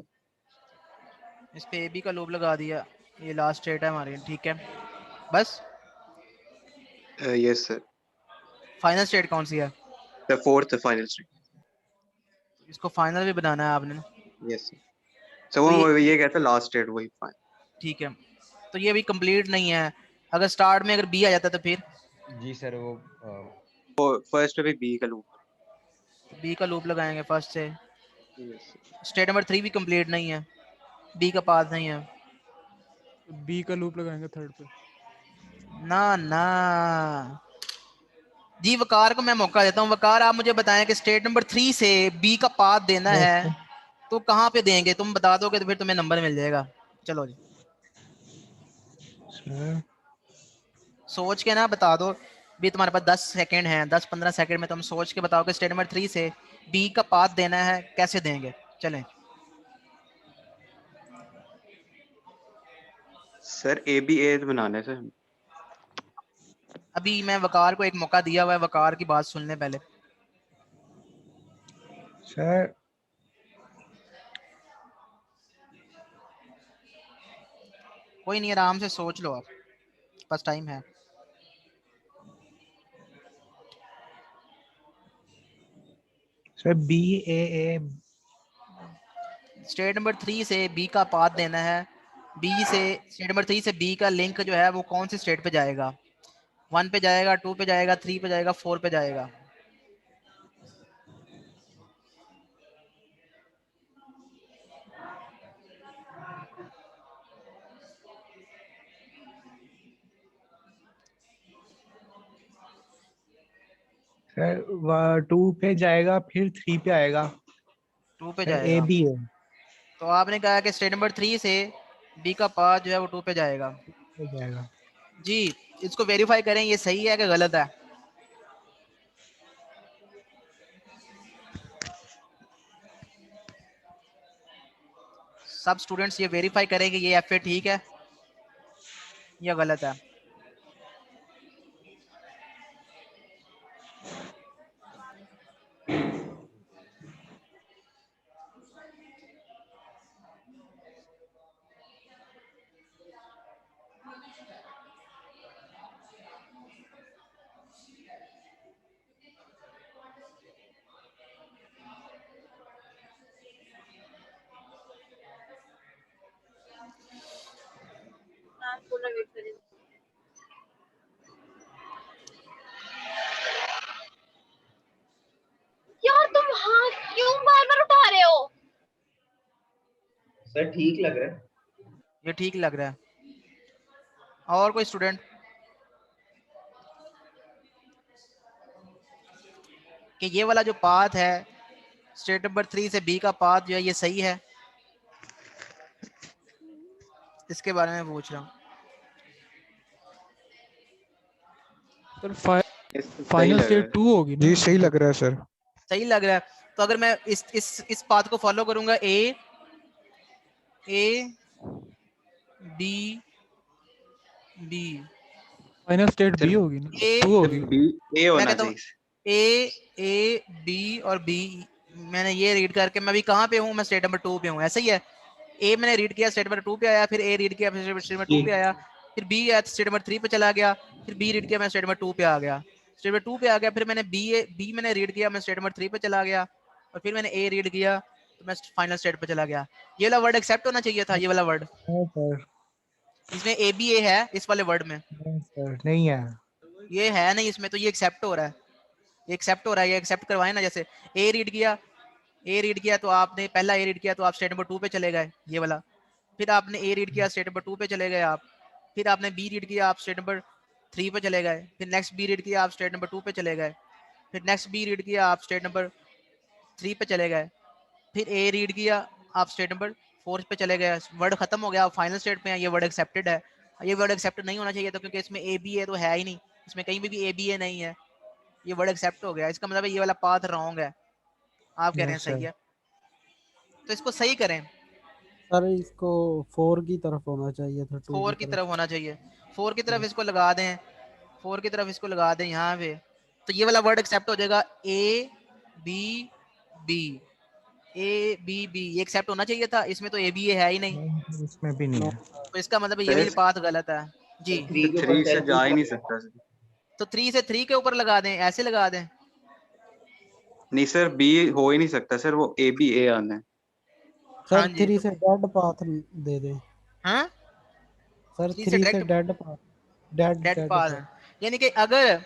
इस पे ए बी का लूप लगा दिया, ये लास्ट स्टेट है हमारी। ठीक है, बस यस सर। फाइनल स्टेट कौन सी है? The fourth final state. इसको फाइनल भी बनाना है आपने। Yes sir. सो तो वो ये कहता है लास्ट स्टेट वही फाइनल। ठीक है, तो ये अभी कंप्लीट नहीं है। अगर स्टार्ट में अगर बी आ जाता तो फिर जी सर वो फर्स्ट पे भी बी का लूप। बी का लूप लगाएंगे फर्स्ट से। यस स्टेट नंबर 3 भी कंप्लीट नहीं है, बी का पाथ नहीं है। बी का लूप लगाएंगे थर्ड पे। ना ना जी, वकार को मैं मौका देता हूँ। वकार, आप मुझे बताएं कि स्टेट नंबर 3 से बी का पाथ देना Yes, है sir. तो कहाँ पे देंगे? तुम बता दोगे तो फिर तुम्हें नंबर मिल जाएगा। चलो जी, Sir. सोच के ना बता दो। भी तुम्हारे पास 10 सेकंड हैं, 10-15 सेकंड में तुम सोच के बताओ कि स्टेट नंबर 3 से बी का पाथ देना है, कैसे देंगे? चलें। सर ए बी ए बनाना है सर। अभी मैं वकार को एक मौका दिया हुआ है, वकार की बात सुन लें पहले। Sir. कोई नहीं, आराम से सोच लो, आप बस टाइम है। Sir. B A A. State number 3 से बी का पाथ देना है। बी से स्टेट नंबर 3 से बी का लिंक जो है वो कौन सी स्टेट पे जाएगा? 1 पे जाएगा, 2 पे जाएगा, 3 पे जाएगा, 4 पे जाएगा? Sir. 2 पे जाएगा फिर 3 पे आएगा। 2 पे Sir. A जाएगा। B है। तो आपने कहा कि स्टेट नंबर 3 से बी का पाथ जो है वो 2 पे जाएगा। हो जाएगा। जी, इसको वेरीफाई करें, ये सही है कि गलत है? सब स्टूडेंट्स ये वेरीफाई करें कि ये एफ ए ठीक है या गलत है। यार तुम हाथ क्यों बार बार उठा रहे हो? सर ठीक लग रहा है। ये ठीक लग रहा है। और कोई स्टूडेंट? कि ये वाला जो पाथ है स्टेट नंबर 3 से बी का पाथ जो है ये सही है? इसके बारे में पूछ रहा हूँ। सर सही फाइनल लग रहा स्टेट है। 2 होगी ना? जी सही लग रहा है सर। सही लग रहा है। तो अगर मैं इस पाथ को फॉलो करूंगा, A B B, final state sir B होगी ना? ए 2 होगी। बी ए मैं होना कहता हूँ चाहिए। ए बी और बी, मैंने ये रीड करके मैं अभी कहाँ पे हूँ, मैं स्टेट नंबर 2 पे हूँ, ऐसा ही है। ए मैंने रीड किया स्टेट नंबर 2 पे आया, फिर ए रीड किया फिर स्टेट नंबर 2 पे आया, फिर बी आया स्टेट नंबर 3 पे चला गया, फिर बी रीड किया मैं स्टेट नंबर 2 पे आ गया, स्टेट नंबर 2 पे आ गया, फिर मैंने बी मैंने रीड किया मैं स्टेट नंबर 3 पे चला गया, और फिर मैंने ए रीड किया तो मैं फाइनल स्टेट पे चला गया। ये वाला वर्ड एक्सेप्ट होना चाहिए था, ये वाला वर्ड नहीं सर, इसमें ए बी ए है इस वाले वर्ड में, नहीं सर, नहीं है। ये है नहीं इसमें, तो ये एक्सेप्ट हो रहा है, ये एक्सेप्ट हो रहा है, ये एक्सेप्ट करवाए ना। जैसे ए रीड किया तो आपने पहला ए रीड किया तो आप स्टेट नंबर 2 पे चले गए, ये वाला, फिर आपने ए रीड किया स्टेट नंबर 2 पे चले गए आप, फिर आपने बी रीड किया आप स्टेट नंबर 3 पे चले गए, फिर नेक्स्ट बी रीड किया आप स्टेट नंबर 2 पे चले गए, फिर नेक्स्ट बी रीड किया आप स्टेट नंबर 3 पे चले गए, फिर ए रीड किया आप स्टेट नंबर 4 पे चले गए, वर्ड खत्म हो गया, आप फाइनल स्टेट पे हैं, ये वर्ड एक्सेप्टेड है। ये वर्ड एक्सेप्ट नहीं होना चाहिए था क्योंकि इसमें ए बी ए तो है ही नहीं, इसमें कहीं भी ए बी ए नहीं है, ये वर्ड एक्सेप्ट हो गया, इसका मतलब है ये वाला पाथ रॉन्ग है, आप कह रहे हैं यस सही सर। है, तो इसको सही करें। सर इसको 4 की तरफ होना चाहिए था, 2 की 4 की तरफ। तरफ होना चाहिए, 4 की तरफ इसको लगा दें, 4 की तरफ इसको लगा दें यहाँ पे, तो ये वाला वर्ड एक्सेप्ट हो जाएगा A B B, A B B, ये एक्सेप्ट होना चाहिए था, इसमें तो ए बी ए है ही नहीं, नहीं, इसमें भी नहीं है। तो इसका मतलब ये सर भी पाथ गलत है जी। 3 के ऊपर 3 से जा ही नहीं सेल्फ सकता सर। तो 3 से 3 के ऊपर लगा दें, ऐसे लगा दें, नहीं सर, बी हो ही नहीं सकता सर, वो ए बी ए आना है। हाँ सर जी 3 से डेड पाथ दे दें। हाँ सर 3 से 3 से direct dead path, dead dead dead path sir. है, यानी कि अगर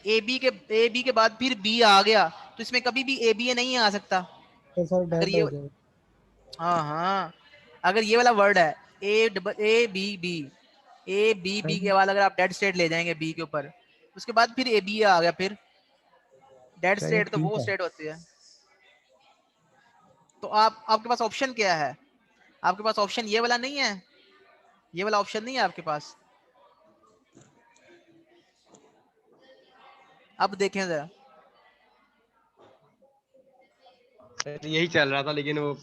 ए बी के बाद फिर बी आ गया तो इसमें कभी भी ए बी ए नहीं आ सकता, तो सर अगर डेड ये, हो जाए। हाँ हाँ, अगर ये वाला वर्ड है ए बी बी के बाद अगर आप डेड स्टेट ले जाएंगे बी के ऊपर, उसके बाद फिर ए बी आ गया, फिर डेड चलिए स्टेट तो ठीक वो है। स्टेट होती है। तो आपके पास ऑप्शन क्या है, आपके पास ऑप्शन ये वाला नहीं है, ये वाला ऑप्शन नहीं है आपके पास, अब देखें जरा, यही चल रहा था लेकिन वो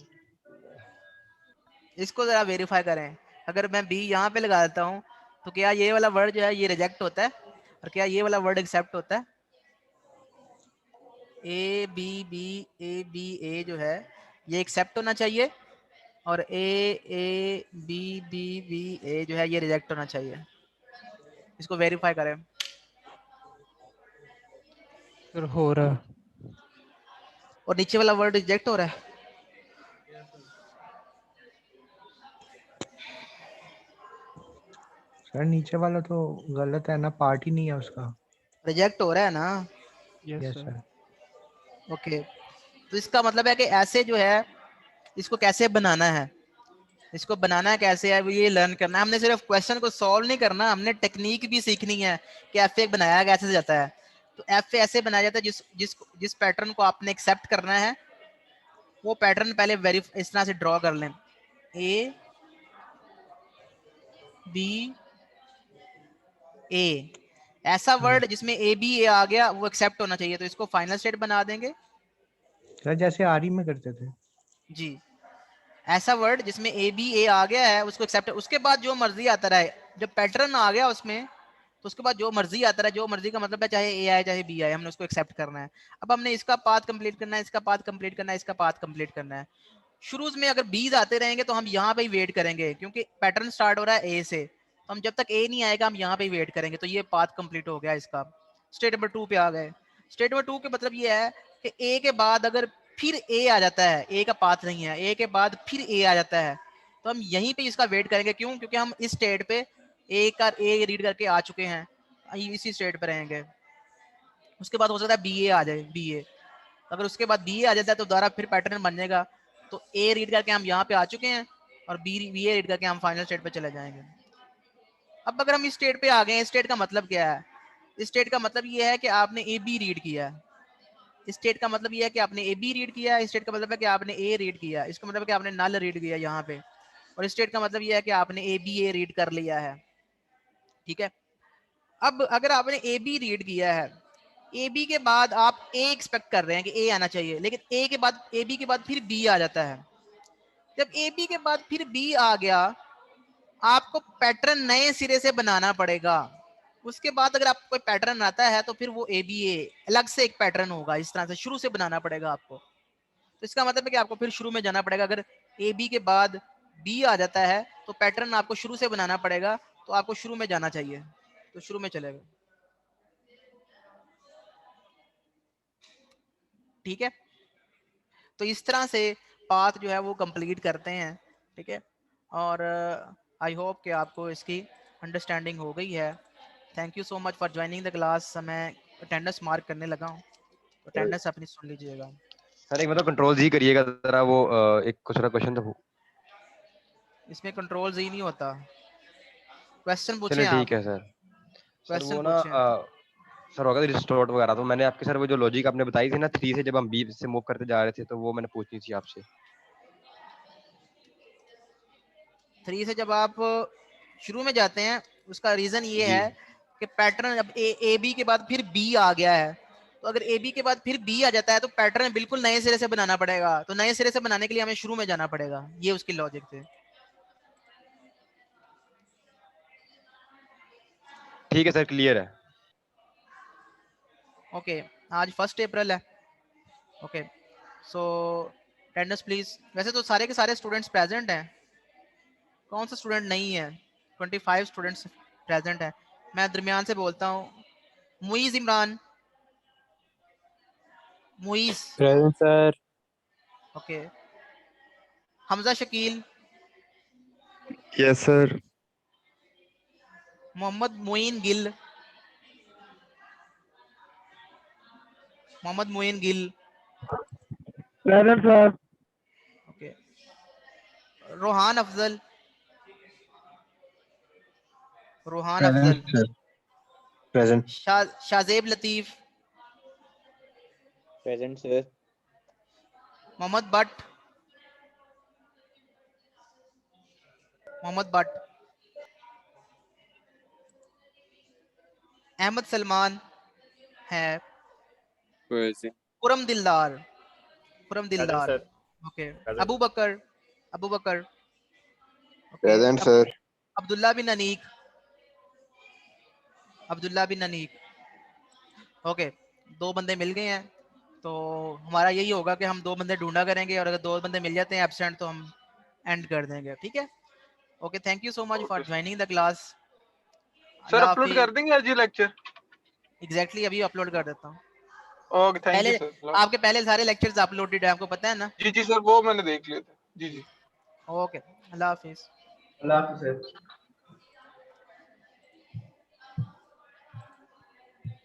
इसको जरा वेरीफाई करें। अगर मैं बी यहाँ पे लगा देता हूँ तो क्या ये वाला वर्ड जो है ये रिजेक्ट होता है, और क्या ये वाला वर्ड एक्सेप्ट होता है? ए बी ए जो है ये एक्सेप्ट होना चाहिए, और ए बी बी ए जो है ये रिजेक्ट होना चाहिए। इसको वेरीफाई करें। सर हो रहा है। और नीचे वाला वर्ड रिजेक्ट हो रहा है, सर नीचे वाला तो गलत है ना, पार्ट ही नहीं है उसका। रिजेक्ट हो रहा है ना? Yes yes sir. Sir. Okay, तो इसका मतलब है कि ऐसे जो है इसको कैसे बनाना है, इसको बनाना कैसे है वो ये लर्न करना है। हमने सिर्फ क्वेश्चन को सॉल्व नहीं करना, हमने टेक्निक भी सीखनी है कि एफ बनाया कैसे जाता है। तो एफ ऐसे बनाया जाता है जिस पैटर्न को आपने एक्सेप्ट करना है वो पैटर्न पहले वेरीफाई इस तरह से ड्रॉ कर लें, ए बी ए, ऐसा वर्ड जिसमें ए बी ए आ गया वो एक्सेप्ट होना चाहिए, तो इसको फाइनल स्टेट बना देंगे सर जैसे आरी में करते थे जी। ऐसा वर्ड जिसमें ए बी ए आ गया है उसको एक्सेप्ट, उसके बाद जो मर्जी आता रहे, जब पैटर्न आ गया उसमें तो उसके बाद जो मर्जी आता रहे, जो मर्जी का मतलब है चाहे ए आए चाहे बी आए, हमने उसको एक्सेप्ट करना है। अब हमने इसका पाथ कंप्लीट करना है, इसका पाथ कंप्लीट करना है, इसका पाथ कंप्लीट करना है। शुरू में अगर बीज आते रहेंगे तो हम यहाँ पे ही वेट करेंगे क्योंकि पैटर्न स्टार्ट हो रहा है ए से, तो हम जब तक ए नहीं आएगा हम यहाँ पे ही वेट करेंगे। तो ये पाथ कंप्लीट हो गया इसका। स्टेट नंबर 2 पे आ गए। स्टेट नंबर 2 के मतलब ये है कि ए के बाद अगर फिर ए आ जाता है, ए का पाथ नहीं है, ए के बाद फिर ए आ जाता है, तो हम यहीं पे इसका वेट करेंगे। क्यों? क्योंकि हम इस स्टेट पे ए रीड करके आ चुके हैं, इसी स्टेट पे रहेंगे। उसके बाद हो सकता है बी ए आ जाए, बी ए, अगर उसके बाद बी ए आ जाता है तो दोबारा फिर पैटर्न बन जाएगा। तो ए रीड करके हम यहाँ पे आ चुके हैं और बी ए रीड करके हम फाइनल स्टेट पे चले जाएंगे। अब अगर हम इस स्टेट पे आ गए, इस स्टेट का मतलब क्या है? इस स्टेट का मतलब ये है कि आपने ए बी रीड किया है। इस स्टेट का मतलब ये है कि आपने ए बी रीड किया है। इस स्टेट का मतलब है कि आपने ए रीड किया, इसका मतलब है कि आपने नल रीड किया यहाँ पे। और इस स्टेट का मतलब ये है कि आपने ए बी ए रीड कर लिया है। ठीक है, अब अगर आपने ए बी रीड किया है, ए बी के बाद आप ए एक्सपेक्ट कर रहे हैं कि ए आना चाहिए, लेकिन ए बी के बाद फिर बी आ जाता है। जब ए बी के बाद फिर बी आ गया, आपको पैटर्न नए सिरे से बनाना पड़ेगा। उसके बाद अगर आपको कोई पैटर्न आता है तो फिर वो ABA अलग से एक पैटर्न होगा, इस तरह से शुरू से बनाना पड़ेगा आपको। तो इसका मतलब है कि आपको फिर शुरू में जाना पड़ेगा। अगर AB के बाद B आ जाता है तो पैटर्न आपको शुरू से बनाना पड़ेगा, तो आपको शुरू में जाना चाहिए, तो शुरू में चलेगा। ठीक है, तो इस तरह से पाथ जो है वो कंप्लीट करते हैं। ठीक है, और आई होप कि आपको इसकी अंडरस्टैंडिंग हो गई है। Thank you so much for joining the class. मैं अटेंडेंस मार्क करने लगा हूँ, तो अटेंडेंस अपनी सुन लीजिएगा। सर एक मतलब कंट्रोल जी करिएगा जरा, वो एक कुछ क्वेश्चन तो इसमें कंट्रोल ही नहीं होता। क्वेश्चन पूछें चलिए आप, ठीक है सर। सर क्वेश्चन वो ना पूछें। सर होगा रिस्टोर्ट वगैरह, तो मैंने आपके सर वो जो लॉजिक आपने बताई थी ना 3 से जब हम B से मूव करते जा रहे थे, तो वो मैंने पूछनी थी आपसे। 3 से जब आप शुरू में जाते हैं, उसका रीजन ये जी है कि पैटर्न अब AB के बाद फिर B आ गया है, तो अगर AB के बाद फिर B आ जाता है तो पैटर्न बिल्कुल नए सिरे से बनाना पड़ेगा। तो नए सिरे से बनाने के लिए हमें शुरू में जाना पड़ेगा, ये उसकी लॉजिक थे। ठीक है सर, क्लियर है। ओके, आज 1 अप्रैल है। Okay, so attendance please. वैसे तो सारे के सारे स्टूडेंट्स प्रेजेंट हैं, कौन सा स्टूडेंट नहीं है? 25 स्टूडेंट्स प्रेजेंट हैं। मैं दरमियान से बोलता हूँ। Muiz Imran, Muiz. Present sir. Okay, Hamza Shakeel, yes sir. Mohammad Moin Gill, Mohammad Moin Gill. Present sir. Okay, Rohan Afzal, Rohan Afzal. Present sir. Present. Shahzeb Latif, present sir. Mohammad Butt, Mohammad Butt. Ahmed Salman है। Present Puram Dildar, Puram Dildar. Sir. Okay, Abu Bakar, Abu Bakar. Okay, present sir. Abdullah bin Aneeq, Abdullah bin Aneeq. Okay, 2 बंदे मिल गए हैं, तो हमारा यही होगा कि हम 2 बंदे ढूंढा करेंगे, और अगर 2 बंदे मिल जाते हैं एब्सेंट तो हम एंड कर देंगे। ठीक है, okay, thank you so much for okay joining the class. Sir, Allah अपलोड हाफिज। कर देंगे आज ये लेक्चर? एग्जैक्टली अभी अपलोड कर देता हूँ। ओके, थैंक यू पहले सर। आपके पहले सारे लेक्चर्स अपलोडेड है, आपको पता है ना? जी जी सर, वो मैंने देख लिया था। जी जी। ओके, अल्लाह हाफिज। अल्लाह हाफिज़।